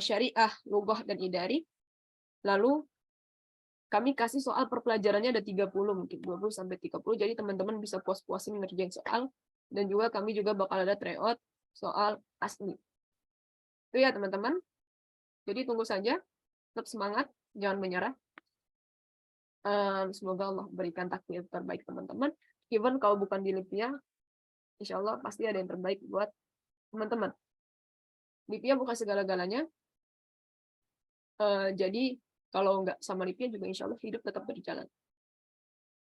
syariah, lughah, dan idari. Lalu kami kasih soal per pelajarannya ada 30, mungkin 20 sampai 30. Jadi teman-teman bisa puas-puasin ngerjain soal, dan juga kami juga bakal ada tryout soal asli. Itu ya teman-teman. Jadi tunggu saja, tetap semangat, jangan menyerah. Semoga Allah berikan takdir terbaik teman-teman. Even kalau bukan di Lipia, insya Allah pasti ada yang terbaik buat teman-teman. Lipia bukan segala-galanya. Jadi kalau nggak sama Lipia juga insya Allah hidup tetap berjalan.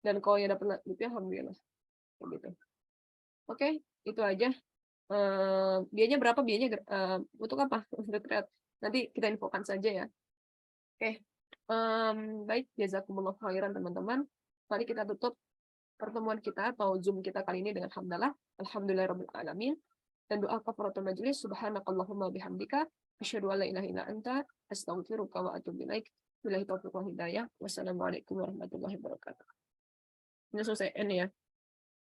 Dan kalau yang dapat Lipia, alhamdulillah. Gitu. Oke, itu aja. Biayanya berapa? Biayanya untuk apa? Nanti kita infokan saja ya. Oke. Baik, jazakumullah khairan teman-teman. Mari kita tutup pertemuan kita atau Zoom kita kali ini dengan hamdalah. Alhamdulillahirabbil alamin. Dan doa kafaratul majelis, subhanakallahumma bihamdika asyhadu an la ilaha illa anta astaghfiruka wa atubu ilaik. Billahi taufiq wal hidayah. Wassalamualaikum warahmatullahi wabarakatuh. Ini selesai ya.